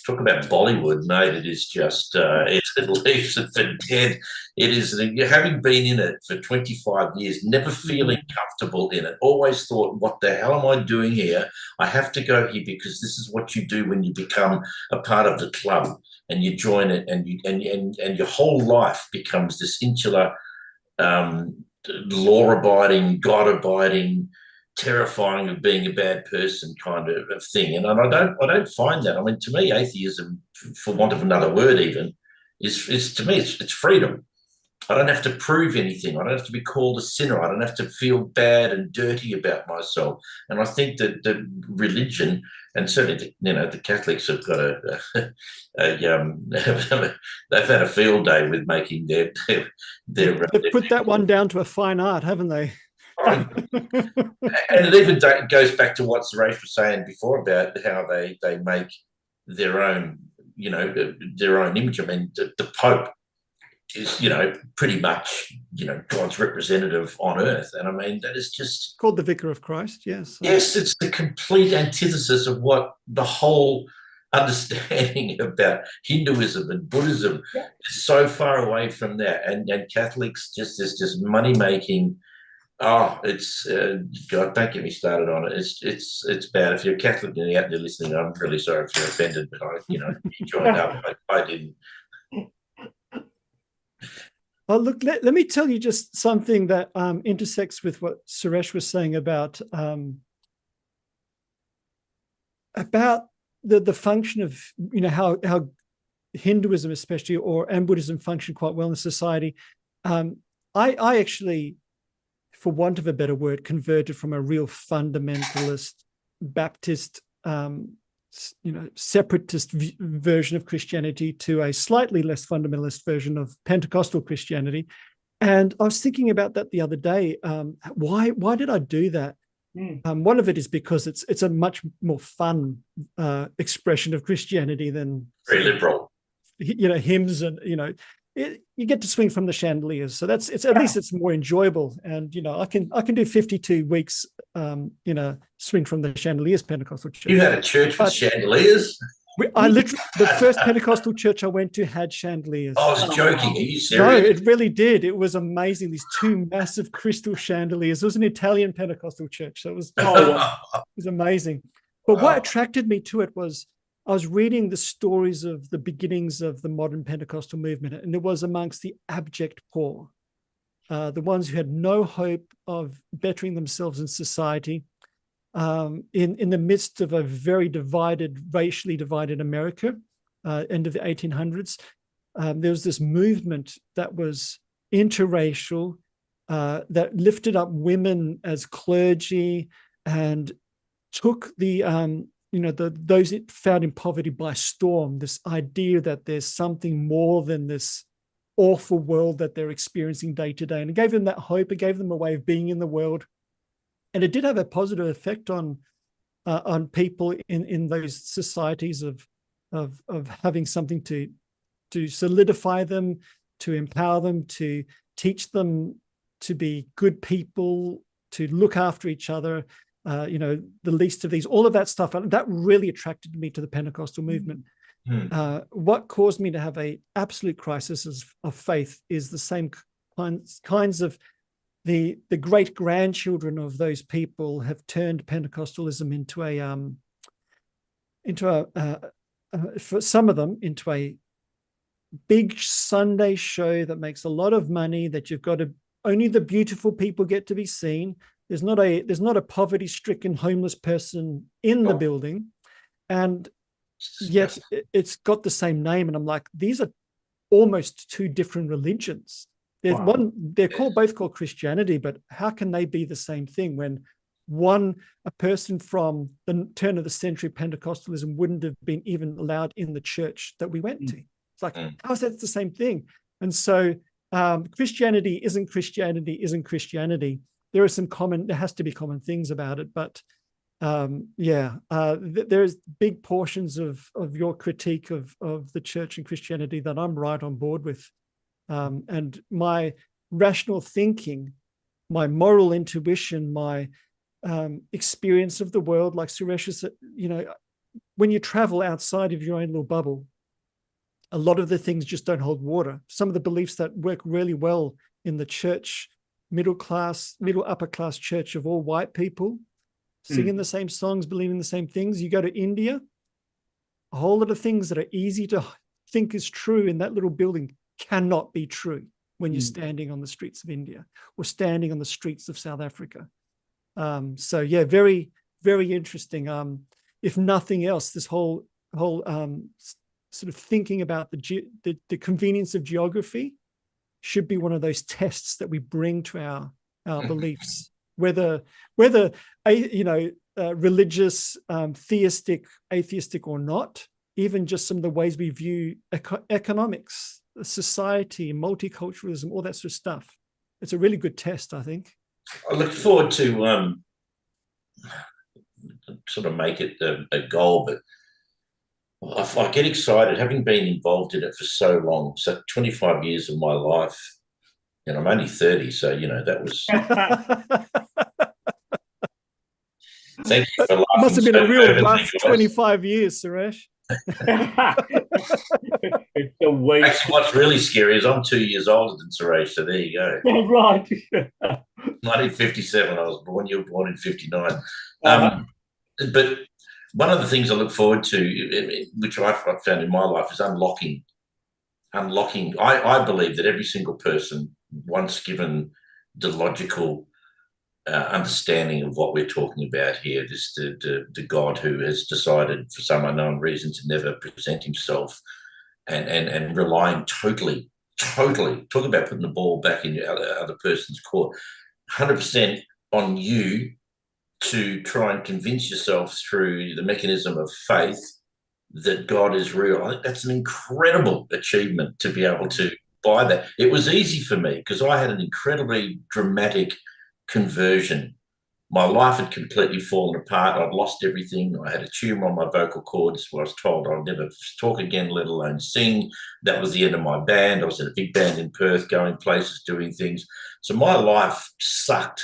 talk about Bollywood, mate. It is just, it leaves it for dead. It is, having been in it for 25 years, never feeling comfortable in it, always thought, what the hell am I doing here? I have to go here because this is what you do when you become a part of the club and you join it, and your whole life becomes this insular, law-abiding, God-abiding, terrifying of being a bad person kind of thing. And I don't find that. I mean, to me, atheism, for want of another word even, is to me, it's freedom. I don't have to prove anything. I don't have to be called a sinner. I don't have to feel bad and dirty about myself. And I think that the religion, and certainly the Catholics have got they've had a field day with making their They've put that one down to a fine art, haven't they? And it even goes back to what Suresh was saying before about how they make their own, their own image. I mean, the Pope is, pretty much, God's representative on earth. And I mean, that is just called the Vicar of Christ. Yes. Yes, it's the complete antithesis of what the whole understanding about Hinduism and Buddhism is so far away from that. And Catholics is just money making. Oh, it's God! Don't get me started on it. It's bad. If you're a Catholic and out there listening, I'm really sorry if you're offended, but you joined up. I didn't. Oh, look, let me tell you just something that intersects with what Suresh was saying about the function of, how Hinduism especially and Buddhism function quite well in society. I actually, for want of a better word, converted from a real fundamentalist Baptist, separatist version of Christianity to a slightly less fundamentalist version of Pentecostal Christianity. And I was thinking about that the other day. Why did I do that? One of it is because it's a much more fun expression of Christianity than very liberal, hymns and you get to swing from the chandeliers, so at least it's more enjoyable. And I can do 52 weeks, swing from the chandeliers Pentecostal church. You had a church with chandeliers? I literally, the first Pentecostal church I went to had chandeliers. I was joking. Are you serious? No, it really did. It was amazing. These two massive crystal chandeliers. It was an Italian Pentecostal church, so it was amazing. But what attracted me to it was I was reading the stories of the beginnings of the modern Pentecostal movement, and it was amongst the abject poor, the ones who had no hope of bettering themselves in society, in the midst of a very racially divided America, end of the 1800s. There was this movement that was interracial, that lifted up women as clergy and took those found in poverty by storm. This idea that there's something more than this awful world that they're experiencing day to day. And it gave them that hope. It gave them a way of being in the world. And it did have a positive effect on people in those societies of having something to solidify them, to empower them, to teach them to be good people, to look after each other, the least of these, all of that stuff. That really attracted me to the Pentecostal movement. What caused me to have a absolute crisis of faith is the same kinds of the great grandchildren of those people have turned Pentecostalism for some of them into a big Sunday show that makes a lot of money, that you've got to, only the beautiful people get to be seen. There's not a poverty-stricken homeless person in the building, and yet it's got the same name. And I'm like, these are almost two different religions. There's they're both called Christianity, but how can they be the same thing when a person from the turn of the century Pentecostalism wouldn't have been even allowed in the church that we went to? It's like, how is that the same thing? And so Christianity isn't Christianity. There has to be common things about it, but there's big portions of your critique of the church and Christianity that I'm right on board with. And my rational thinking, my moral intuition, my experience of the world, like Suresh said, when you travel outside of your own little bubble, a lot of the things just don't hold water. Some of the beliefs that work really well in the church, middle upper class church of all white people, singing the same songs, believing the same things. You go to India, a whole lot of things that are easy to think is true in that little building cannot be true when you're standing on the streets of India or standing on the streets of South Africa. Very, very interesting. If nothing else, this whole sort of thinking about the convenience of geography should be one of those tests that we bring to our beliefs, whether religious, theistic, atheistic or not. Even just some of the ways we view economics, society, multiculturalism, all that sort of stuff. It's a really good test, I think. I look forward to sort of make it a goal, but I get excited, having been involved in it for so long, so 25 years of my life, and I'm only 30, so, that was... Thank you for laughing. Must have been a real rough 25 years, Suresh. It's a week. Actually, what's really scary is I'm 2 years older than Suresh, so there you go. Yeah, right. 1957, I was born. You were born in 59. But one of the things I look forward to, which I've found in my life, is unlocking. I believe that every single person, once given the logical understanding of what we're talking about here, this the God who has decided for some unknown reason to never present himself, and relying totally talk about putting the ball back in your other person's court, 100% on you to try and convince yourself through the mechanism of faith that God is real. I think that's an incredible achievement to be able to buy that. It was easy for me because I had an incredibly dramatic conversion. My life had completely fallen apart. I'd lost everything. I had a tumor on my vocal cords where I was told I'd never talk again, let alone sing. That was the end of my band. I was in a big band in Perth, going places, doing things. So my life sucked.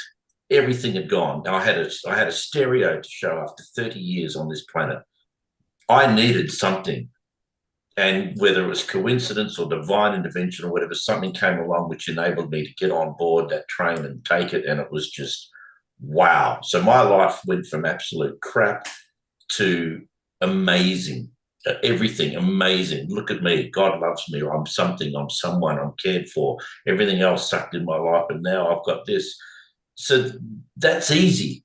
Everything had gone. I had a stereo to show after 30 years on this planet. I needed something. And whether it was coincidence or divine intervention or whatever, something came along which enabled me to get on board that train and take it. And it was just, wow. So my life went from absolute crap to amazing. Everything amazing. Look at me. God loves me. I'm something. I'm someone. I'm cared for. Everything else sucked in my life. And now I've got this. So that's easy.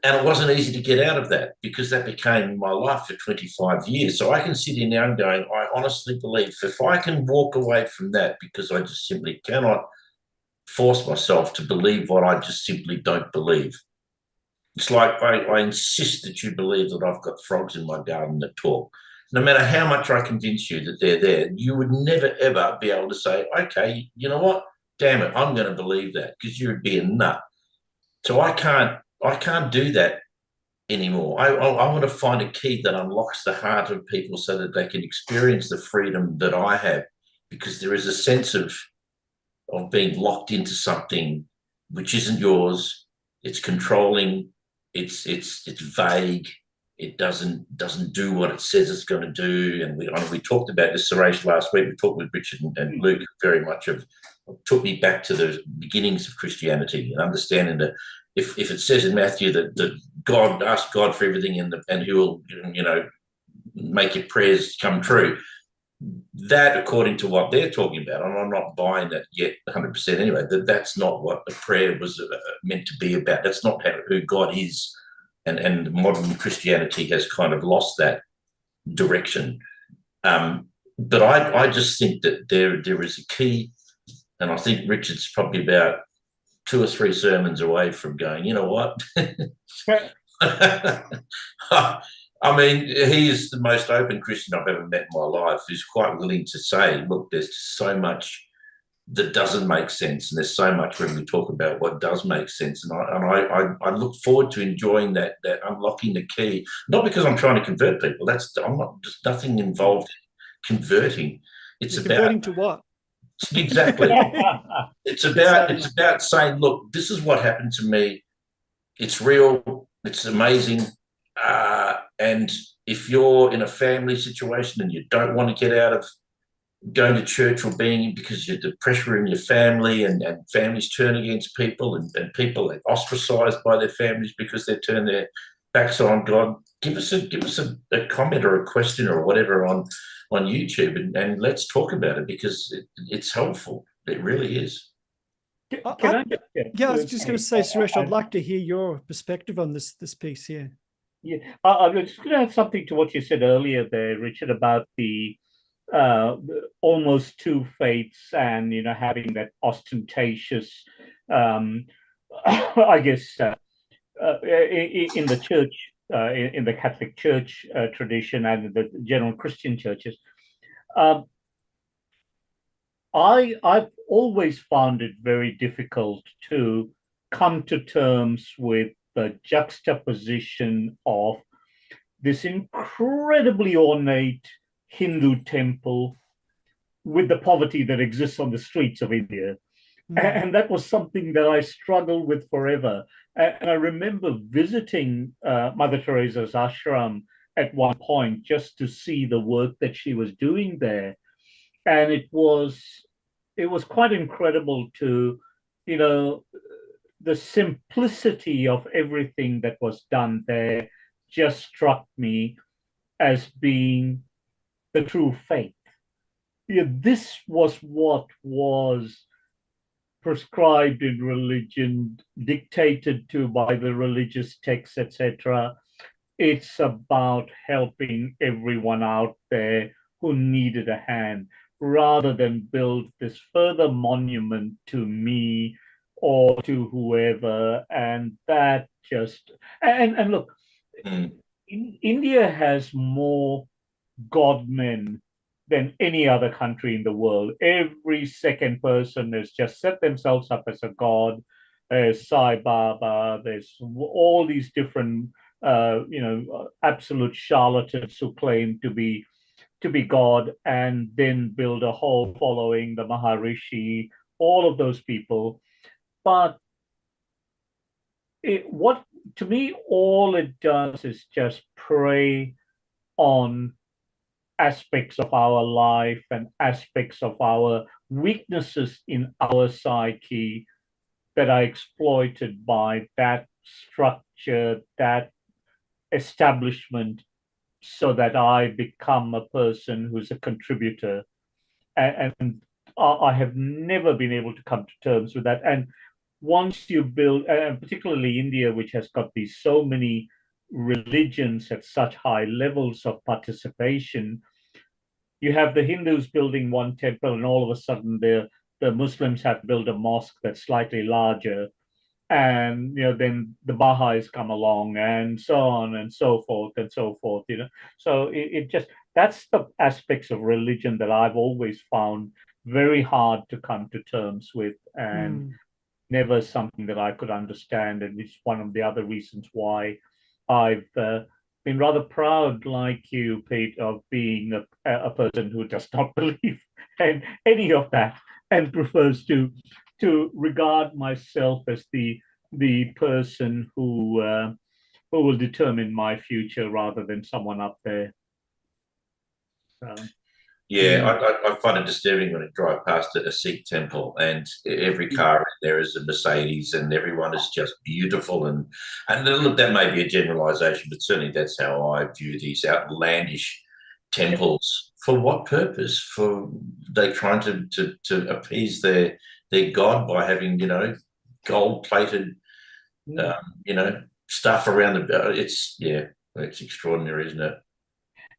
And it wasn't easy to get out of that because that became my life for 25 years. So I can sit here now and going, I honestly believe if I can walk away from that because I just simply cannot force myself to believe what I just simply don't believe. It's like I insist that you believe that I've got frogs in my garden that talk. no matter how much I convince you that they're there, you would never ever be able to say, okay, you know what? Damn it, I'm going to believe that, because you'd be a nut. So I can't do that anymore. I want to find a key that unlocks the heart of people so that they can experience the freedom that I have, because there is a sense of being locked into something which isn't yours. It's controlling. It's vague. It doesn't do what it says it's going to do. And we talked about this, Suresh, last week. We talked with Richard and Luke. Very much took me back to the beginnings of Christianity and understanding that if it says in Matthew that God, ask God for everything and He will make your prayers come true. That, according to what they're talking about, and I'm not buying that yet 100% anyway, that's not what the prayer was meant to be about. That's not who God is. And modern Christianity has kind of lost that direction. But I just think that there is a key, and I think Richard's probably about 2 or 3 sermons away from going, you know what? I mean, he is the most open Christian I've ever met in my life, who's quite willing to say, look, there's just so much that doesn't make sense, and there's so much when we talk about what does make sense. And I look forward to enjoying that unlocking the key, not because I'm trying to convert people. I'm not, just nothing involved in converting. It's You're about converting to what? Exactly. It's about saying, look, this is what happened to me. It's real. It's amazing. And if you're in a family situation and you don't want to get out of going to church or being, because you're the pressure in your family, and families turn against people, and people are ostracized by their families because they turn their backs on God, give us a comment or a question or whatever on YouTube, and let's talk about it, because it's helpful. It really is. Can I I was just going to say, Suresh, I'd like to hear your perspective on this piece here. Yeah, I'm just going to add something to what you said earlier there, Richard, about the almost 2 faiths, and having that ostentatious, I guess, in the church, in the Catholic Church tradition and the general Christian churches. I've always found it very difficult to come to terms with the juxtaposition of this incredibly ornate Hindu temple with the poverty that exists on the streets of India. And that was something that I struggled with forever. And I remember visiting Mother Teresa's ashram at one point just to see the work that she was doing there. And it was quite incredible to, the simplicity of everything that was done there just struck me as being the true faith. This was what was prescribed in religion, dictated to by the religious texts, etc. It's about helping everyone out there who needed a hand, rather than build this further monument to me or to whoever. And that just, and look, India has more godmen than any other country in the world. Every second person has just set themselves up as a god. There's Sai Baba, there's all these different absolute charlatans who claim to be God, and then build a whole following, the Maharishi, all of those people. But to me, all it does is just prey on aspects of our life and aspects of our weaknesses in our psyche that are exploited by that structure, that establishment, so that I become a person who's a contributor. And I have never been able to come to terms with that. And once you build, and particularly India, which has got these so many religions at such high levels of participation, you have the Hindus building one temple, and all of a sudden the Muslims have built a mosque that's slightly larger. and then the Baha'is come along, and so on and so forth and so forth. So it just, that's the aspects of religion that I've always found very hard to come to terms with, and never something that I could understand. And it's one of the other reasons why I've been rather proud, like you, Pete, of being a person who does not believe in any of that, and prefers to regard myself as the person who will determine my future rather than someone up there. Yeah, I find it disturbing when I drive past a Sikh temple and every car in there is a Mercedes and everyone is just beautiful. And look, that may be a generalization, but certainly that's how I view these outlandish temples. For what purpose? For they trying to appease their god by having, gold plated, stuff around the. It's extraordinary, isn't it?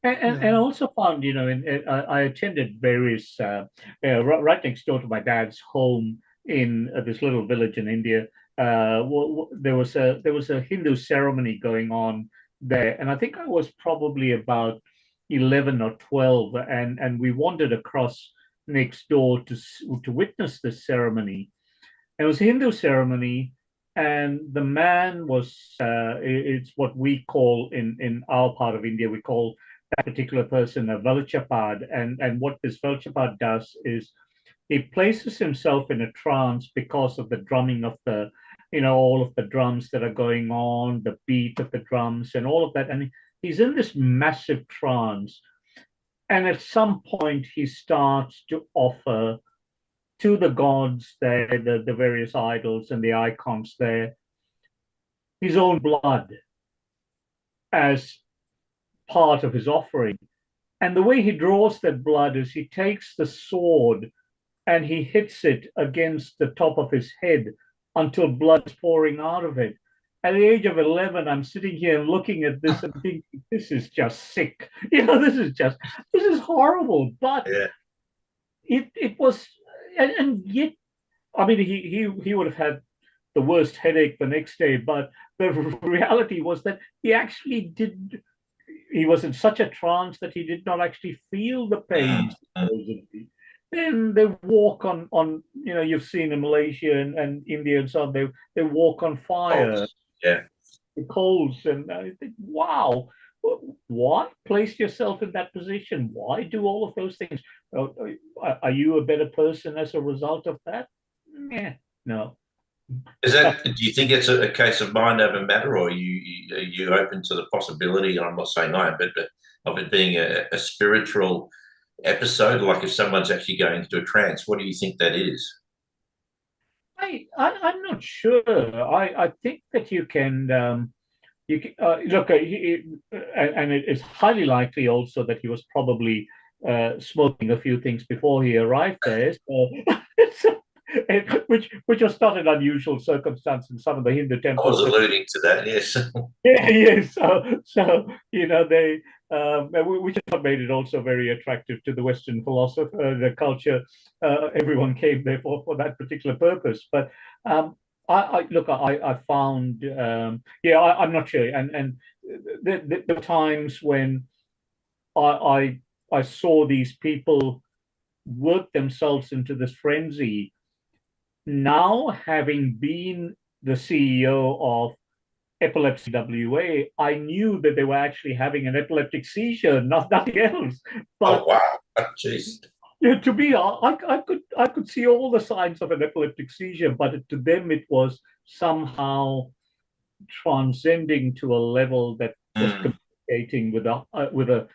And I also found, I attended various, right next door to my dad's home in this little village in India. There was a Hindu ceremony going on there, and I think I was probably about 11 or 12, and we wandered across next door to witness this ceremony. And it was a Hindu ceremony, and the man was, it's what we call in our part of India, we call that particular person a Velchapad. And what this Velchapad does is he places himself in a trance because of the drumming of the, all of the drums that are going on, the beat of the drums and all of that. And he's in this massive trance. And at some point he starts to offer to the gods there, the various idols and the icons there, his own blood as part of his offering. And the way he draws that blood is he takes the sword and he hits it against the top of his head until blood's pouring out of it. At the age of 11, I'm sitting here and looking at this and thinking, this is just sick. This is horrible. But it was, and yet, I mean, he would have had the worst headache the next day. But the reality was that he actually did. He was in such a trance that he did not actually feel the pain. Then they walk on you've seen in Malaysia and India and so on, they walk on fire. The coals, and I think, wow, why place yourself in that position? Why do all of those things? Are you a better person as a result of that? No. Is that? Do you think it's a case of mind over matter, or are you open to the possibility? I'm not saying I am, but of it being a spiritual episode, like if someone's actually going into a trance? What do you think that is? I'm not sure. I think that you can look, and it is highly likely also that he was probably smoking a few things before he arrived there. So, which was not an unusual circumstance in some of the Hindu temples. I was alluding to that, yes. Yes. So they, which is what made it also very attractive to the Western philosophy, the culture. Everyone came there for that particular purpose. But I found, I'm not sure, and the times when I saw these people work themselves into this frenzy. Now, having been the CEO of Epilepsy WA, I knew that they were actually having an epileptic seizure, nothing else. But, oh wow, jeez. To me, I could see all the signs of an epileptic seizure, but to them it was somehow transcending to a level that was communicating with a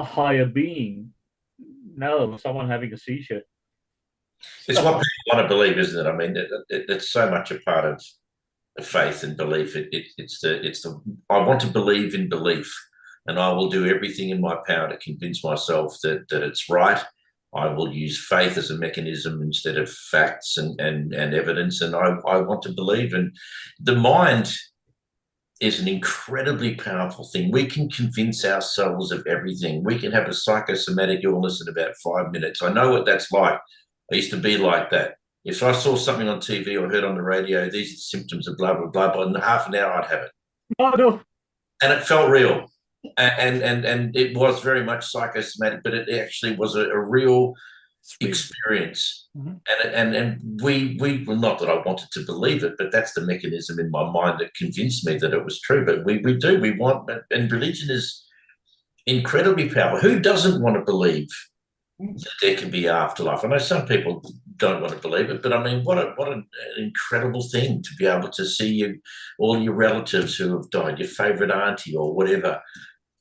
higher being. No, someone having a seizure. It's what people want to believe, isn't it? I mean, it's so much a part of faith and belief. It's the I want to believe in belief, and I will do everything in my power to convince myself that it's right. I will use faith as a mechanism instead of facts and evidence, and I want to believe. And the mind is an incredibly powerful thing. We can convince ourselves of everything. We can have a psychosomatic illness in about 5 minutes. I know what that's like. I used to be like that. If I saw something on TV or heard on the radio, these are the symptoms of blah, blah, blah, but in half an hour I'd have it. Oh, no. And it felt real. And it was very much psychosomatic, but it actually was a real experience. And we well, not that I wanted to believe it, but that's the mechanism in my mind that convinced me that it was true. But we want, and religion is incredibly powerful. Who doesn't want to believe that there can be afterlife? I know some people don't want to believe it, but I mean, what an incredible thing to be able to see all your relatives who have died, your favorite auntie or whatever,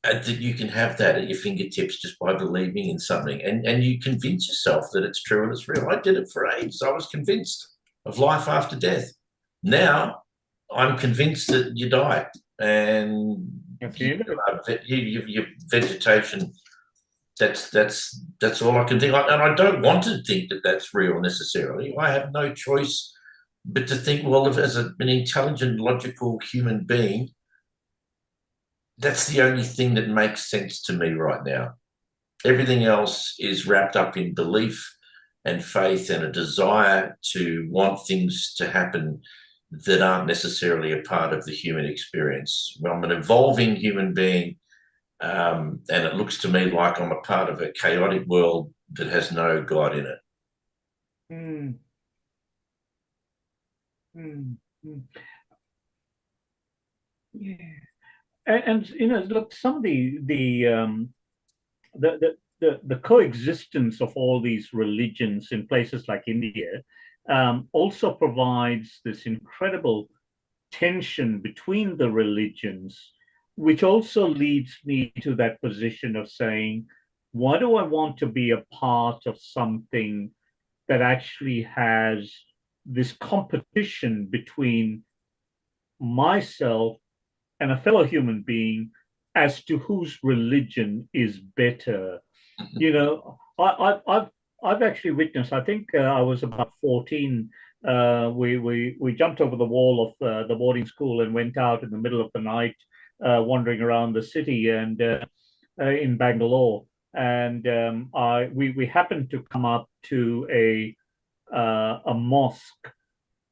that you can have that at your fingertips just by believing in something, and you convince yourself that it's true and it's real. I did it for ages. I was convinced of life after death. Now I'm convinced that you die and your vegetation. That's all I can think. And I don't want to think that that's real necessarily. I have no choice but to think, well, as an intelligent, logical human being, that's the only thing that makes sense to me right now. Everything else is wrapped up in belief and faith and a desire to want things to happen that aren't necessarily a part of the human experience. Well, I'm an evolving human being, and it looks to me like I'm a part of a chaotic world that has no God in it. Mm. Mm. Mm. Yeah. And you know, look, some of the coexistence of all these religions in places like India also provides this incredible tension between the religions, which also leads me to that position of saying, why do I want to be a part of something that actually has this competition between myself and a fellow human being as to whose religion is better? You know, I've actually witnessed. I think I was about 14. We jumped over the wall of the boarding school and went out in the middle of the night, wandering around the city and in Bangalore. And we happened to come up to a mosque,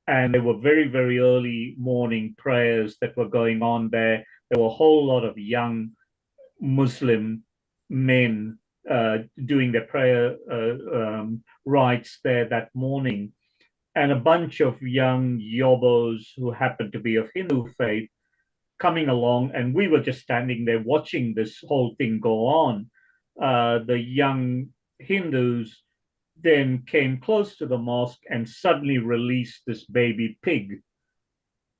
and there were very, very early morning prayers that were going on there. There were a whole lot of young Muslim men doing their prayer rites there that morning, and a bunch of young yobos who happened to be of Hindu faith coming along, and we were just standing there watching this whole thing go on. The young Hindus then came close to the mosque and suddenly released this baby pig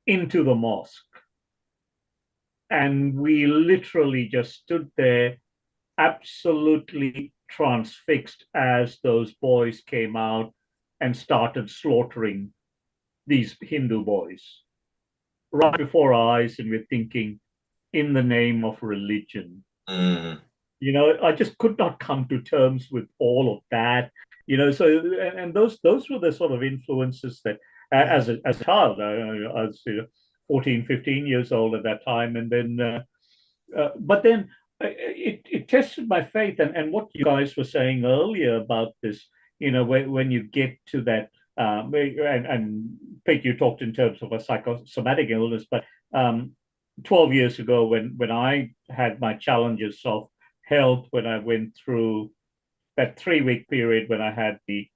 into the mosque. And we literally just stood there absolutely transfixed as those boys came out and started slaughtering these Hindu boys right before our eyes. And we're thinking, in the name of religion. You know, I just could not come to terms with all of that. You know, so and those were the sort of influences that as a child, I was 14, 15 years old at that time. And then but then it tested my faith, and what you guys were saying earlier about this, you know, when you get to that, and Pete, you talked in terms of a psychosomatic illness, but 12 years ago, when I had my challenges of health, when I went through that 3-week period when I had the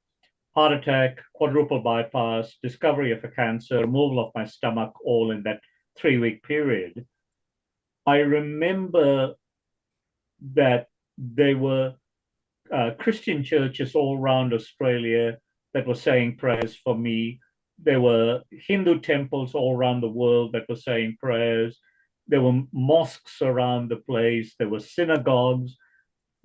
heart attack, quadruple bypass, discovery of a cancer, removal of my stomach, all in that 3-week period, I remember that there were Christian churches all around Australia that were saying prayers for me. There were Hindu temples all around the world that were saying prayers. There were mosques around the place. There were synagogues.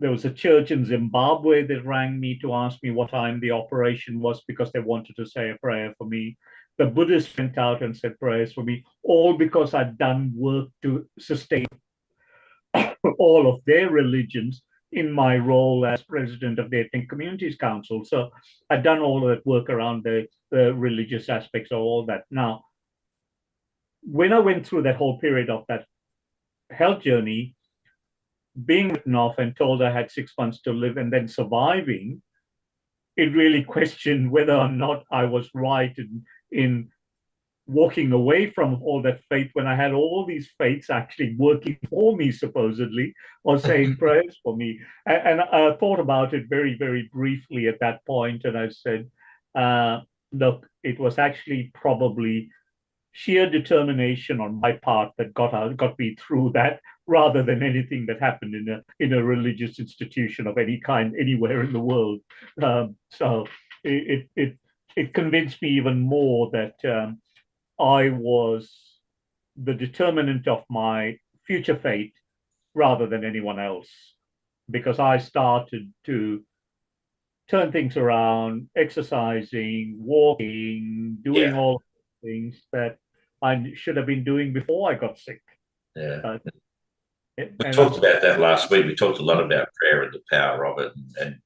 There was a church in Zimbabwe that rang me to ask me what time the operation was because they wanted to say a prayer for me. The Buddhists went out and said prayers for me, all because I'd done work to sustain all of their religions in my role as president of the Ethnic Communities Council. So I'd done all of that work around the religious aspects of all that. Now, when I went through that whole period of that health journey, being written off and told I had 6 months to live and then surviving, it really questioned whether or not I was right in walking away from all that faith when I had all these faiths actually working for me, supposedly, or saying prayers for me. And I thought about it very, very briefly at that point, and I said, look, it was actually probably sheer determination on my part that got me through that, rather than anything that happened in a religious institution of any kind anywhere in the world. So it convinced me even more that I was the determinant of my future fate rather than anyone else, because I started to turn things around, exercising, walking, doing Yeah. all things that I should have been doing before I got sick. Yeah. We And talked about that last week. We talked a lot about prayer and the power of it, and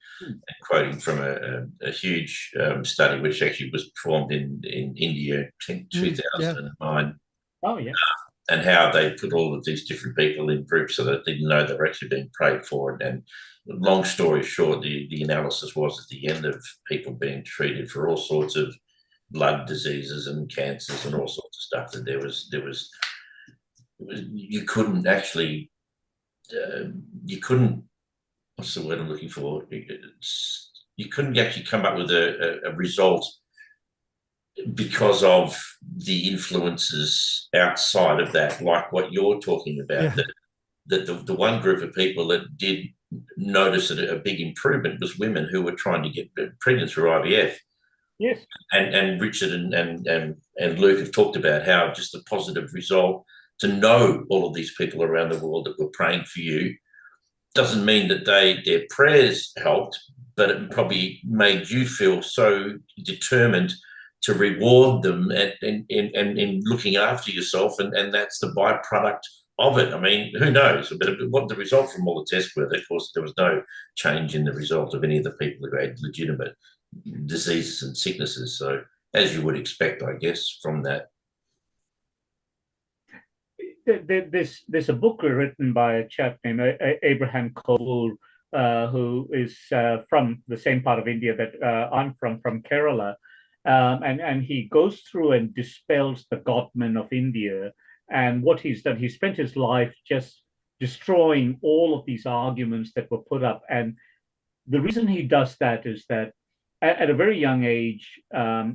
quoting from a huge study which actually was performed in India in 2009. Oh, yeah. And how they put all of these different people in groups so that they didn't know they were actually being prayed for. And long story short, the analysis was at the end of people being treated for all sorts of blood diseases and cancers and all sorts of stuff, that there was you couldn't actually you couldn't, what's the word I'm looking for? You couldn't actually come up with a result because of the influences outside of that, like what you're talking about. Yeah. That the one group of people that did notice a big improvement was women who were trying to get pregnant through IVF. Yes. And Richard and Luke have talked about how just a positive result to know all of these people around the world that were praying for you doesn't mean that their prayers helped, but it probably made you feel so determined to reward them and in looking after yourself, and that's the byproduct of it. I mean, who knows? But what the result from all the tests were, of course, there was no change in the result of any of the people who had legitimate diseases and sicknesses. So, as you would expect, I guess, from that. There's a book written by a chap named Abraham Kabul, who is from the same part of India that I'm from Kerala. And he goes through and dispels the godmen of India. And what he's done, he spent his life just destroying all of these arguments that were put up. And the reason he does that is that at a very young age,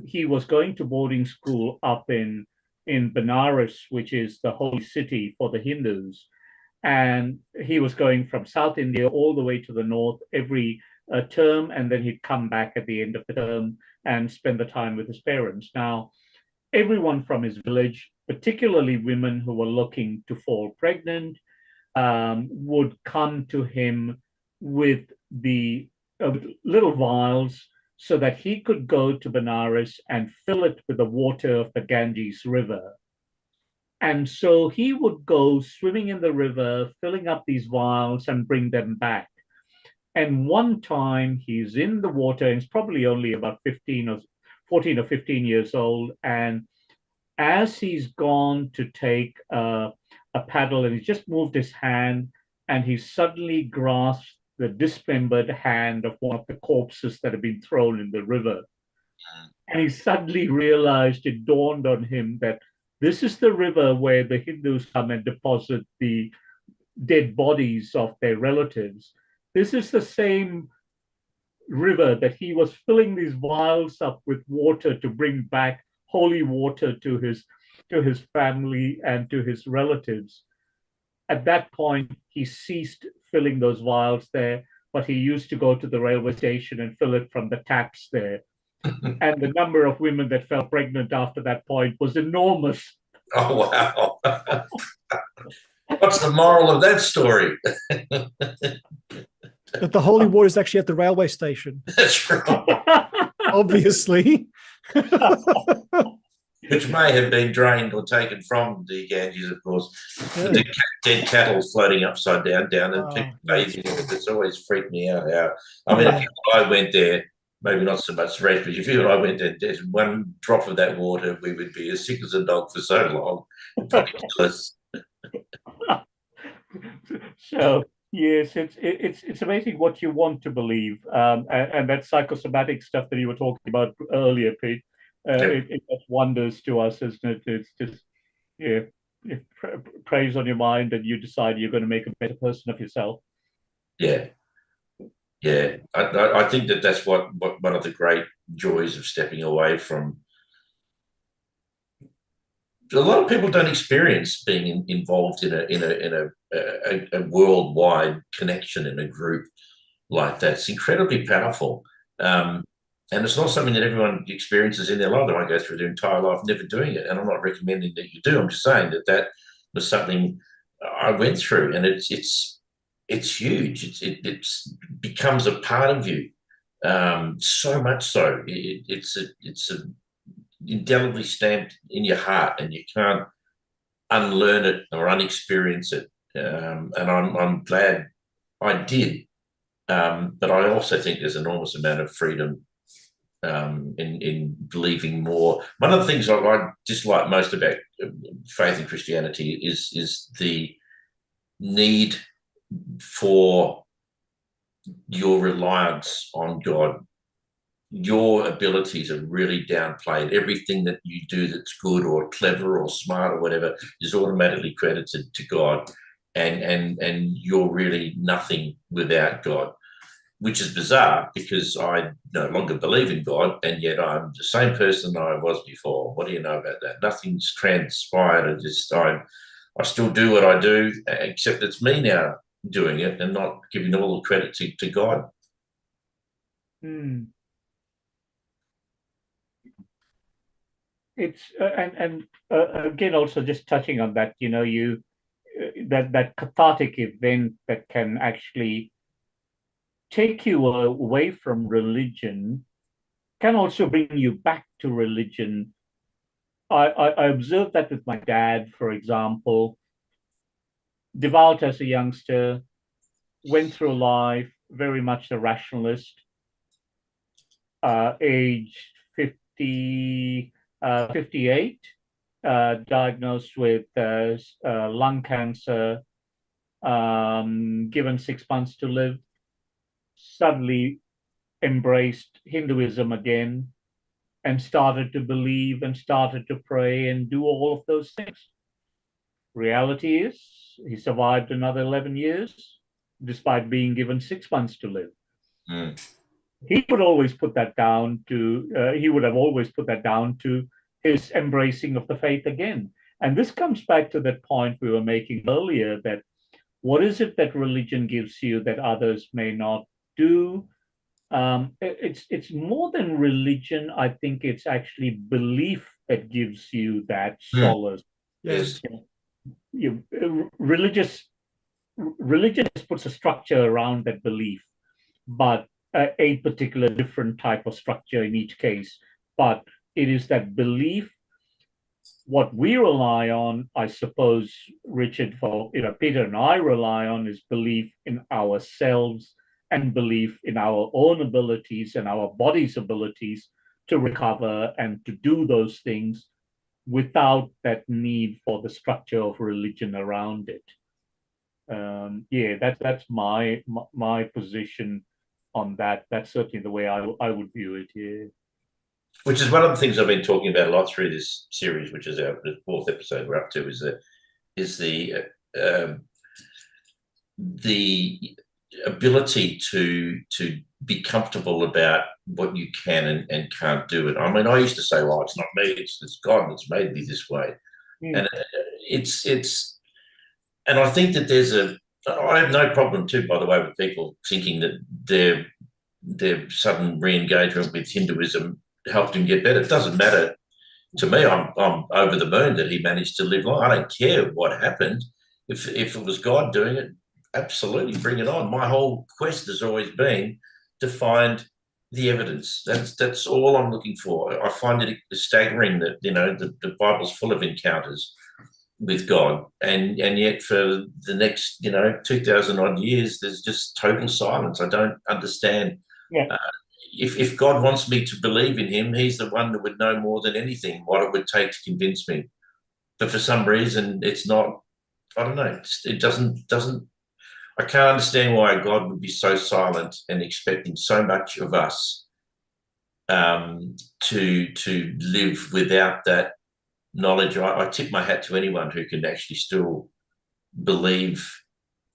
he was going to boarding school up in Benares, which is the holy city for the Hindus. And he was going from South India all the way to the north every term, and then he'd come back at the end of the term and spend the time with his parents. Now, everyone from his village, particularly women who were looking to fall pregnant, would come to him with the little vials so that he could go to Benares and fill it with the water of the Ganges River. And so he would go swimming in the river, filling up these vials and bring them back. And one time he's in the water, and he's probably only about 14 or 15 years old. And as he's gone to take a paddle, and he's just moved his hand, and he suddenly grasped the dismembered hand of one of the corpses that had been thrown in the river. And he suddenly realized, it dawned on him that this is the river where the Hindus come and deposit the dead bodies of their relatives. This is the same river that he was filling these vials up with water to bring back holy water to his family and to his relatives. At that point, he ceased filling those vials there, but he used to go to the railway station and fill it from the taps there. And the number of women that fell pregnant after that point was enormous. Oh, wow. What's the moral of that story? That the holy water is actually at the railway station. That's right. Obviously. Which may have been drained or taken from the Ganges, of course. Yeah. The dead cattle floating upside down, and people bathing in it. It's always freaked me out. I mean, if I went there, maybe not so much rest, but if you and I went there, there's one drop of that water, we would be as sick as a dog for so long. So Yes, it's amazing what you want to believe, and that psychosomatic stuff that you were talking about earlier, Pete. Yep. It does wonders to us, isn't it? It's just, yeah, it preys on your mind, and you decide you're going to make a better person of yourself. Yeah, yeah. I think that that's what one of the great joys of stepping away from. A lot of people don't experience being involved in a worldwide connection in a group like that. It's incredibly powerful. Um, and it's not something that everyone experiences in their life. They might go through their entire life never doing it. And I'm not recommending that you do. I'm just saying that that was something I went through, and it's huge. It becomes a part of you, so much so. It's a indelibly stamped in your heart, and you can't unlearn it or unexperience it. And I'm glad I did. But I also think there's an enormous amount of freedom in believing more. One of the things I dislike most about faith in Christianity is the need for your reliance on God. Your abilities are really downplayed. Everything that you do that's good or clever or smart or whatever is automatically credited to God, and you're really nothing without God, which is bizarre because I no longer believe in God, and yet I'm the same person I was before. What do you know about that? Nothing's transpired. I still do what I do, except it's me now doing it and not giving all the credit to God. Hmm. It's and again, also just touching on that, you that cathartic event that can actually take you away from religion can also bring you back to religion. I observed that with my dad, for example, devout as a youngster, went through life very much a rationalist, aged 50, 58, diagnosed with lung cancer, given 6 months to live, suddenly embraced Hinduism again and started to believe and started to pray and do all of those things. Reality is, he survived another 11 years despite being given 6 months to live. Mm. He would always put that down to, he would have always put that down to his embracing of the faith again. And this comes back to that point we were making earlier, that what is it that religion gives you that others may not do? It's more than religion. I think it's actually belief that gives you that Mm. solace. Yeah. Yes. Religion just puts a structure around that belief, but a particular different type of structure in each case. But it is that belief. What we rely on, I suppose, Richard, for Peter and I rely on, is belief in ourselves and belief in our own abilities and our body's abilities to recover and to do those things without that need for the structure of religion around it. Yeah, that's my position on that. That's certainly the way I would view it. Yeah. Which is one of the things I've been talking about a lot through this series, which is the fourth episode we're up to, is the ability to be comfortable about what you can and can't do. It. I mean, I used to say, "Well, it's not me; it's God that's made me this way," and it's and I think that I have no problem too, by the way, with people thinking that their sudden re-engagement with Hinduism helped him get better. It doesn't matter to me. I'm over the moon that he managed to live long. I don't care what happened. If it was God doing it, absolutely bring it on. My whole quest has always been to find the evidence. That's all I'm looking for. I find it staggering that the Bible's full of encounters with God, and yet for the next 2,000 odd years, there's just total silence. I don't understand. Yeah. If God wants me to believe in Him, He's the one that would know more than anything what it would take to convince me. But for some reason, it's not. I don't know. It doesn't. I can't understand why God would be so silent and expecting so much of us to live without that knowledge. I tip my hat to anyone who can actually still believe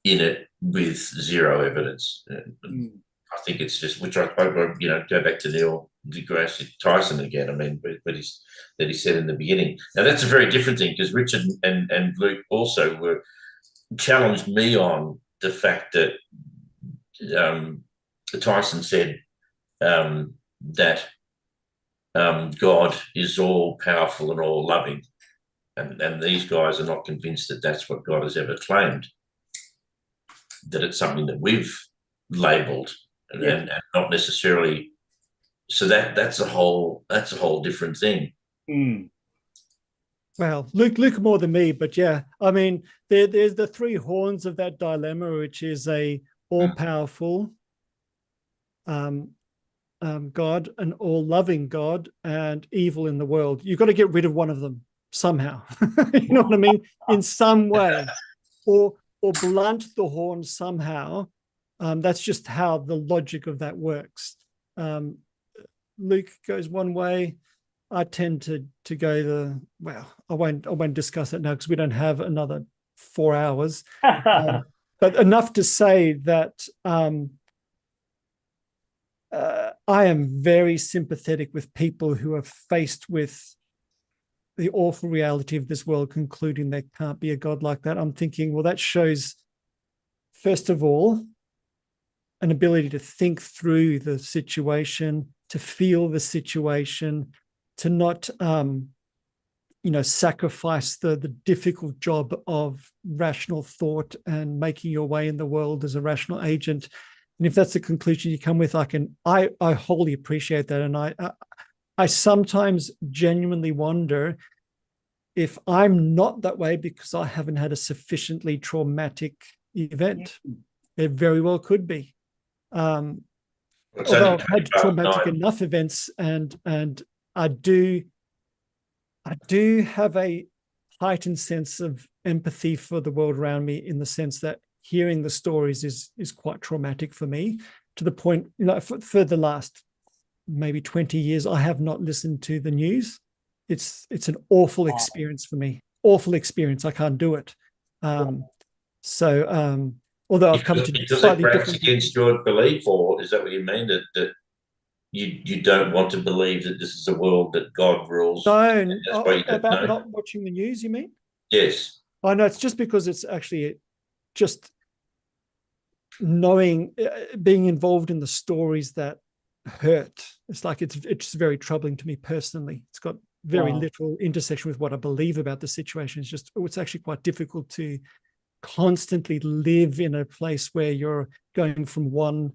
in it with zero evidence. I think it's just, which I go back to Neil deGrasse Tyson again. I mean, but that he said in the beginning. Now that's a very different thing, because Richard and Luke also challenged me on the fact that Tyson said that God is all powerful and all loving, and these guys are not convinced that that's what God has ever claimed. That it's something that we've labelled, and not necessarily. So that's a whole different thing. Well, Luke more than me, but yeah, I mean, there's the three horns of that dilemma, which is a all-powerful God, an all-loving God, and evil in the world. You've got to get rid of one of them somehow. You know what I mean? In some way, or blunt the horn somehow. That's just how the logic of that works. Luke goes one way. I tend to go I won't discuss it now because we don't have another 4 hours. But enough to say that I am very sympathetic with people who are faced with the awful reality of this world, concluding there can't be a God like that. I'm thinking, well, that shows, first of all, an ability to think through the situation, to feel the situation, to not, sacrifice the difficult job of rational thought and making your way in the world as a rational agent. And if that's the conclusion you come with, I wholly appreciate that. And I sometimes genuinely wonder if I'm not that way because I haven't had a sufficiently traumatic event. It very well could be. Although I've had traumatic enough events, and I do have a heightened sense of empathy for the world around me, in the sense that hearing the stories is quite traumatic for me, to the point, for the last maybe 20 years, I have not listened to the news. It's an awful experience for me. Awful experience. I can't do it. Although I've come to slightly different against your belief, or is that what you mean? That you don't want to believe that this is a world that God rules? No, about not watching the news, you mean? Yes. I know, it's just because it's actually just knowing, being involved in the stories that hurt. It's like it's very troubling to me personally. It's got very little intersection with what I believe about the situation. It's actually quite difficult to constantly live in a place where you're going from one,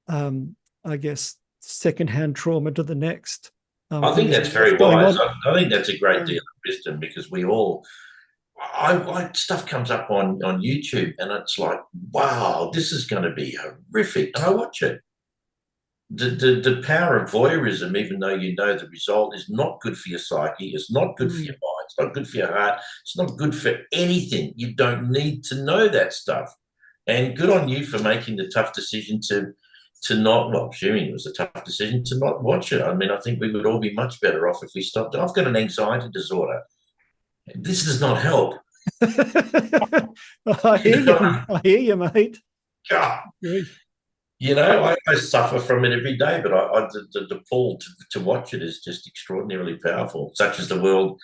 I guess, secondhand trauma to the next. I think that's very wise. I think that's a great deal of wisdom, because we all, stuff comes up on YouTube and it's like, wow, this is going to be horrific, and I watch it. The power of voyeurism, even though you know the result is not good for your psyche, it's not good for your mind, it's not good for your heart, it's not good for anything. You don't need to know that stuff. And good on you for making the tough decision to not, well, assuming it was a tough decision, to not watch it. I mean, I think we would all be much better off if we stopped. I've got an anxiety disorder. This does not help. I hear you, mate. God. I suffer from it every day, but the pull to watch it is just extraordinarily powerful. Such as the world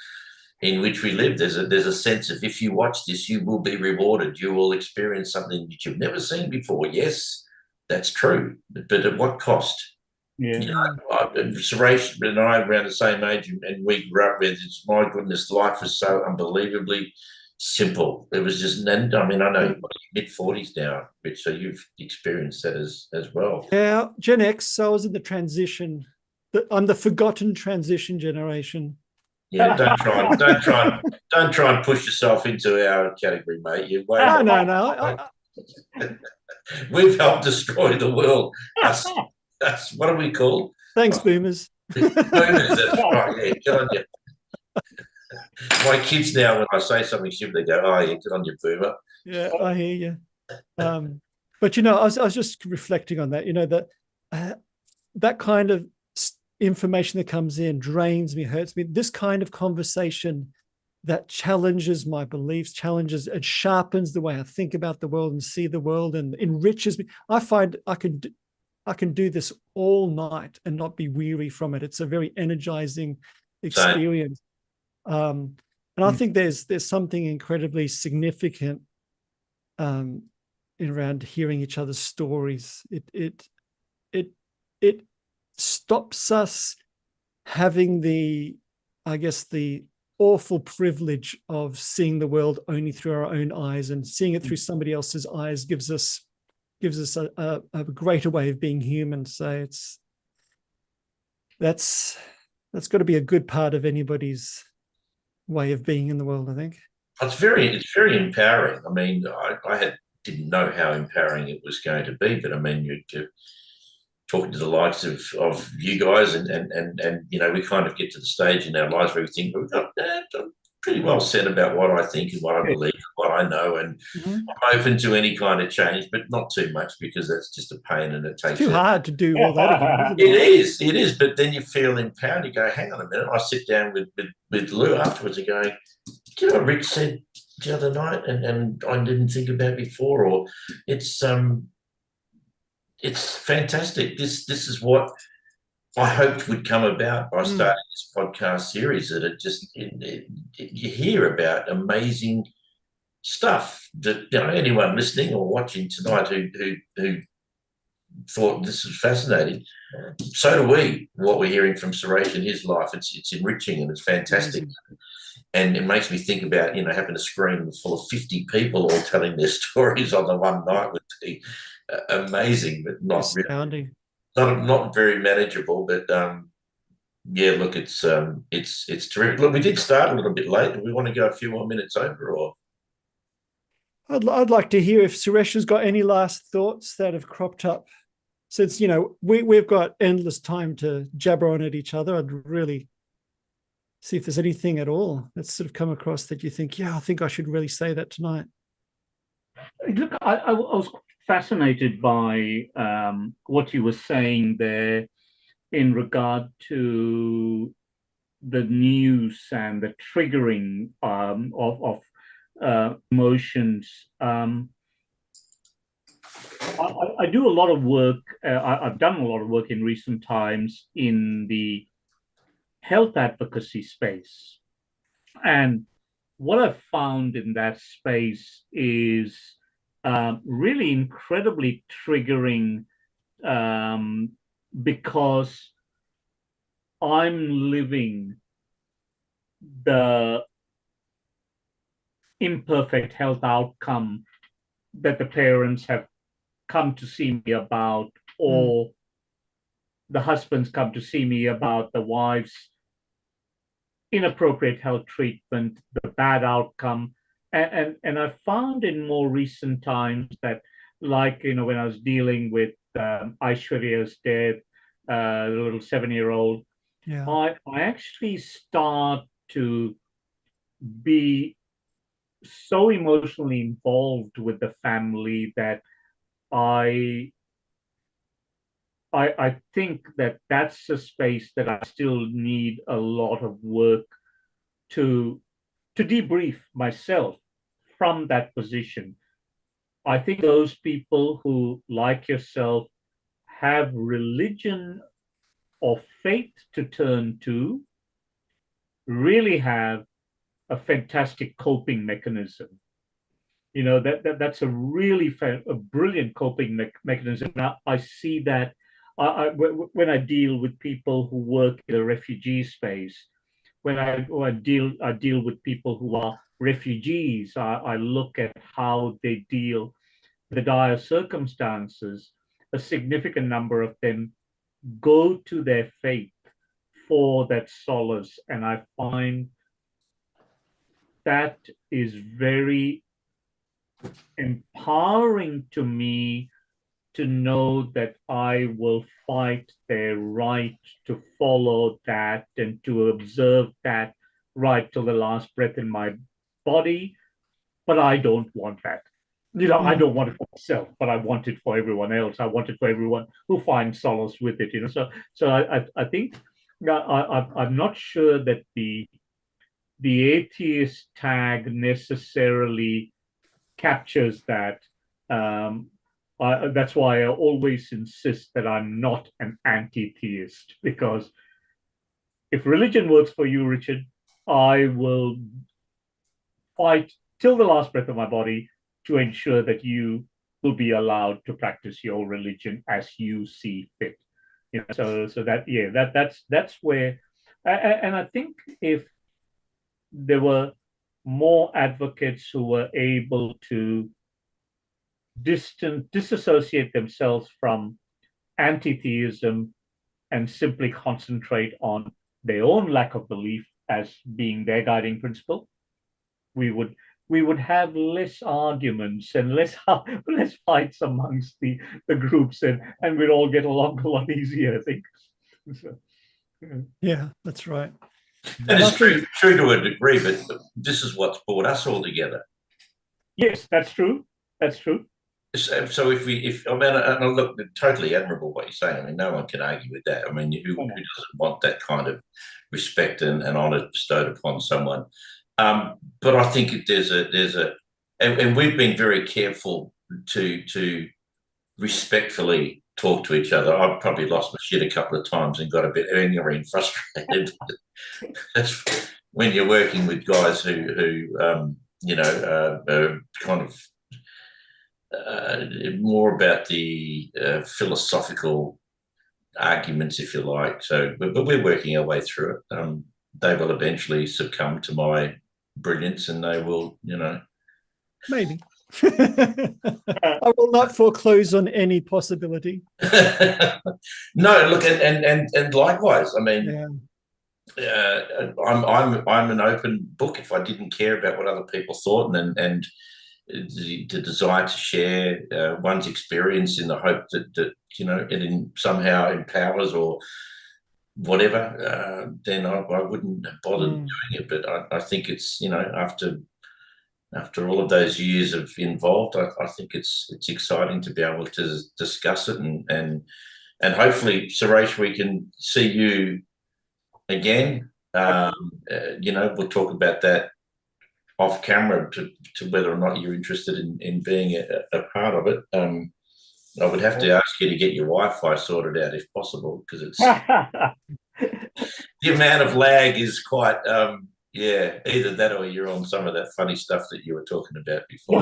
in which we live. There's a sense of, if you watch this, you will be rewarded. You will experience something that you've never seen before. Yes, that's true, but at what cost? Yeah. Suresh and I are around the same age, and we grew up with, my goodness, life was so unbelievably simple. It was just, I mean, I know you're mid-40s now, Rich, so you've experienced that as well. Yeah, Gen X, so I was in the transition. I'm the forgotten transition generation. Yeah, don't try and push yourself into our category, mate. You're way No. We've helped destroy the world. That's what are we called? Thanks, boomers. Boomers, that's right. Yeah, good on you. My kids now, when I say something stupid, they go, "Oh, yeah, good on you, boomer." Yeah, I hear you. But I was just reflecting on that. That that kind of information that comes in drains me, hurts me. This kind of conversation that challenges my beliefs, challenges and sharpens the way I think about the world and see the world, and enriches me. I find I can do this all night and not be weary from it. It's a very energizing experience. And I think there's something incredibly significant around hearing each other's stories. It stops us having the awful privilege of seeing the world only through our own eyes, and seeing it through somebody else's eyes gives us a greater way of being human. So that's got to be a good part of anybody's way of being in the world, I think. It's very empowering. I mean, I didn't know how empowering it was going to be, but I mean, you're talking to the likes of you guys, and we kind of get to the stage in our lives where we think I'm pretty well set about what I think and what I believe, what I know, and I'm open to any kind of change, but not too much, because that's just a pain and it takes too hard to do all that again. It is, but then you feel empowered. You go, hang on a minute. I sit down with Lou afterwards and go, do you know what Rich said the other night, and I didn't think about before, or it's fantastic. This is what I hoped would come about by starting this podcast series. That you hear about amazing stuff that anyone listening or watching tonight who thought this was fascinating. So do we. What we're hearing from Suresh in his life, it's enriching and it's fantastic. And it makes me think about, having a screen full of 50 people all telling their stories on the one night would be amazing, but not astounding. Really, not very manageable. But look, it's terrific. Look, we did start a little bit late. Do we want to go a few more minutes over, or? I'd like to hear if Suresh has got any last thoughts that have cropped up, since we've got endless time to jabber on at each other. I'd really see if there's anything at all that's sort of come across that you think, I think I should really say that tonight. Look, I was fascinated by what you were saying there in regard to the news and the triggering of emotions. I do a lot of work. I've done a lot of work in recent times in the health advocacy space. And what I've found in that space is really incredibly triggering, because I'm living the imperfect health outcome that the parents have come to see me about, or the husbands come to see me about the wife's inappropriate health treatment, the bad outcome. And I found in more recent times that, like, when I was dealing with Aishwarya's death, the little 7-year-old, I actually start to be so emotionally involved with the family that I think that that's a space that I still need a lot of work to debrief myself from that position. I think those people who, like yourself, have religion or faith to turn to really have a fantastic coping mechanism. That's a really a brilliant coping mechanism. Now, I see that when I deal with people who work in the refugee space, when I deal with people who are refugees, I look at how they deal with the dire circumstances. A significant number of them go to their faith for that solace, and I find that is very empowering to me, to know that I will fight their right to follow that and to observe that right till the last breath in my body. But I don't want that. I don't want it for myself, but I want it for everyone else. I want it for everyone who finds solace with it. So I think I'm not sure that the atheist tag necessarily captures that. That's why I always insist that I'm not an anti-theist, because if religion works for you, Richard, I will fight till the last breath of my body to ensure that you will be allowed to practice your religion as you see fit. So that's where, and I think if there were more advocates who were able to disassociate themselves from anti-theism and simply concentrate on their own lack of belief as being their guiding principle, we would have less arguments and less fights amongst the groups, and we'd all get along a lot easier, I think. So, Yeah, that's right. And it's true to a degree, but this is what's brought us all together. Yes, that's true. That's true. So look, totally admirable what you're saying. I mean, no one can argue with that. I mean, who doesn't want that kind of respect and honour bestowed upon someone? But I think and we've been very careful to respectfully talk to each other. I've probably lost my shit a couple of times and got a bit angry and frustrated. That's when you're working with guys who are kind of more about the philosophical arguments, if you like. So, but we're working our way through it. They will eventually succumb to my brilliance, and they will, maybe. I will not foreclose on any possibility. No, look, and likewise. I mean, I'm an open book. If I didn't care about what other people thought, and the desire to share one's experience in the hope that it somehow empowers or whatever, then I wouldn't have bothered doing it. But I think it's after all of those years of involved, I think it's exciting to be able to discuss it, and hopefully, Suresh, we can see you again. We'll talk about that off camera to whether or not you're interested in being a part of it. I would have to ask you to get your Wi-Fi sorted out if possible, because it's the amount of lag is quite either that or you're on some of that funny stuff that you were talking about before.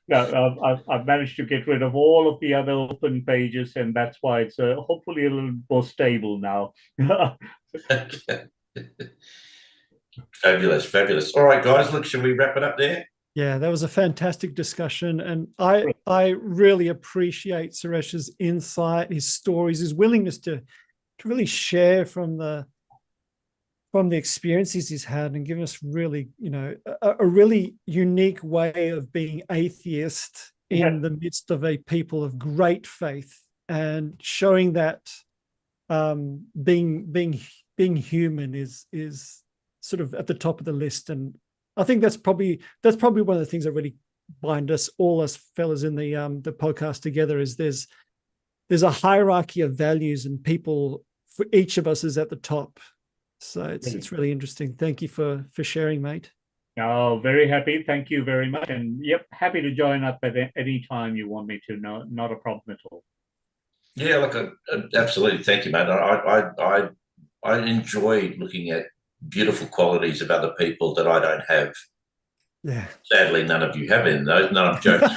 No, I've managed to get rid of all of the other open pages, and that's why it's hopefully a little more stable now. Okay. Fabulous. All right, guys, look, should we wrap it up there? Yeah, that was a fantastic discussion, and I really appreciate Suresh's insight, his stories, his willingness to really share from the experiences he's had, and giving us really, a really unique way of being atheist in the midst of a people of great faith, and showing that being human is sort of at the top of the list. And I think that's probably one of the things that really bind us fellas in the podcast together, is there's a hierarchy of values, and people, for each of us, is at the top. So it's really interesting. Thank you for sharing, mate. Oh, very happy. Thank you very much. And happy to join up at any time you want me to. No, not a problem at all. Yeah, look, absolutely. Thank you, mate. I enjoy looking at beautiful qualities of other people that I don't have. Yeah. Sadly, none of you have in those. No, I'm joking.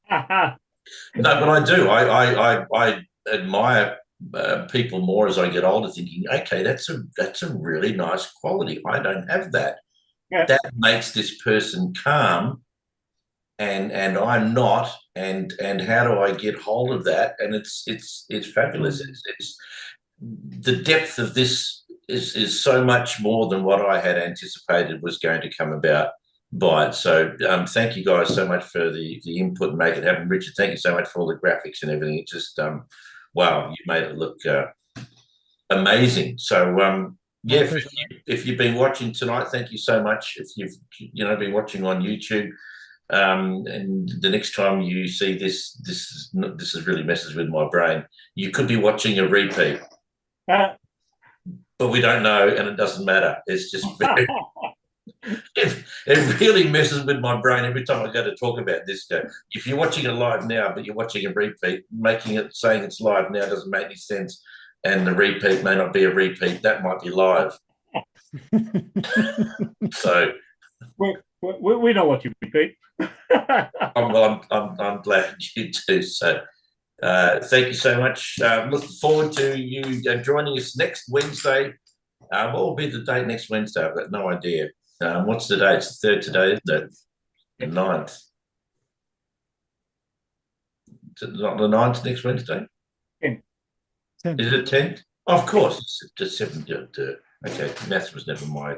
No, but I do. I admire people more as I get older, thinking, okay, that's a really nice quality. I don't have that. Yeah. That makes this person calm, and I'm not. And how do I get hold of that? And it's fabulous. It's the depth of this is so much more than what I had anticipated was going to come about by it. So thank you guys so much for the input and make it happen. Richard, thank you so much for all the graphics and everything. It just wow, you made it look amazing. So Yeah, pleasure. if you've been watching tonight, thank you so much. If you've been watching on YouTube, and the next time you see this is really messes with my brain. You could be watching a repeat, but we don't know, and it doesn't matter. It's just very, it really messes with my brain every time I go to talk about this. If you're watching it live now, but you're watching a repeat, saying it's live now doesn't make any sense, and the repeat may not be a repeat. That might be live. So we know what you repeat. I'm glad you do. So thank you so much. Looking forward to you joining us next Wednesday. What will be the date next Wednesday? I've got no idea. What's the date? It's the 3rd today, isn't it? The 9th. Is it not the 9th next Wednesday? 10. Is it 10th? Of course. It's the 7th. Okay, maths was never my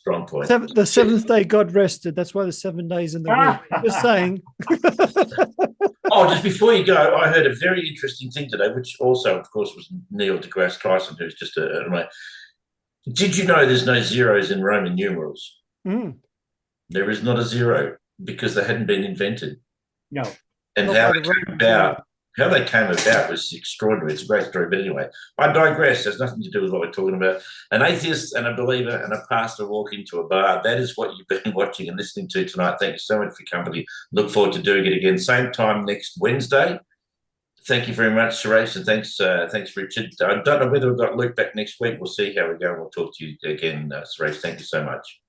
strong point. The seventh day God rested. That's why there's 7 days in the week. Just saying. Oh, just before you go, I heard a very interesting thing today, which also, of course, was Neil deGrasse Tyson, who's just did you know there's no zeros in Roman numerals? Mm. There is not a zero because they hadn't been invented. No. And how they came about was extraordinary. It's a great story. But anyway, I digress. There's nothing to do with what we're talking about. An atheist and a believer and a pastor walk into a bar. That is what you've been watching and listening to tonight. Thank you so much for your company. Look forward to doing it again. Same time next Wednesday. Thank you very much, Suresh, and thanks, Richard. I don't know whether we've got Luke back next week. We'll see how we go. We'll talk to you again, Suresh. Thank you so much.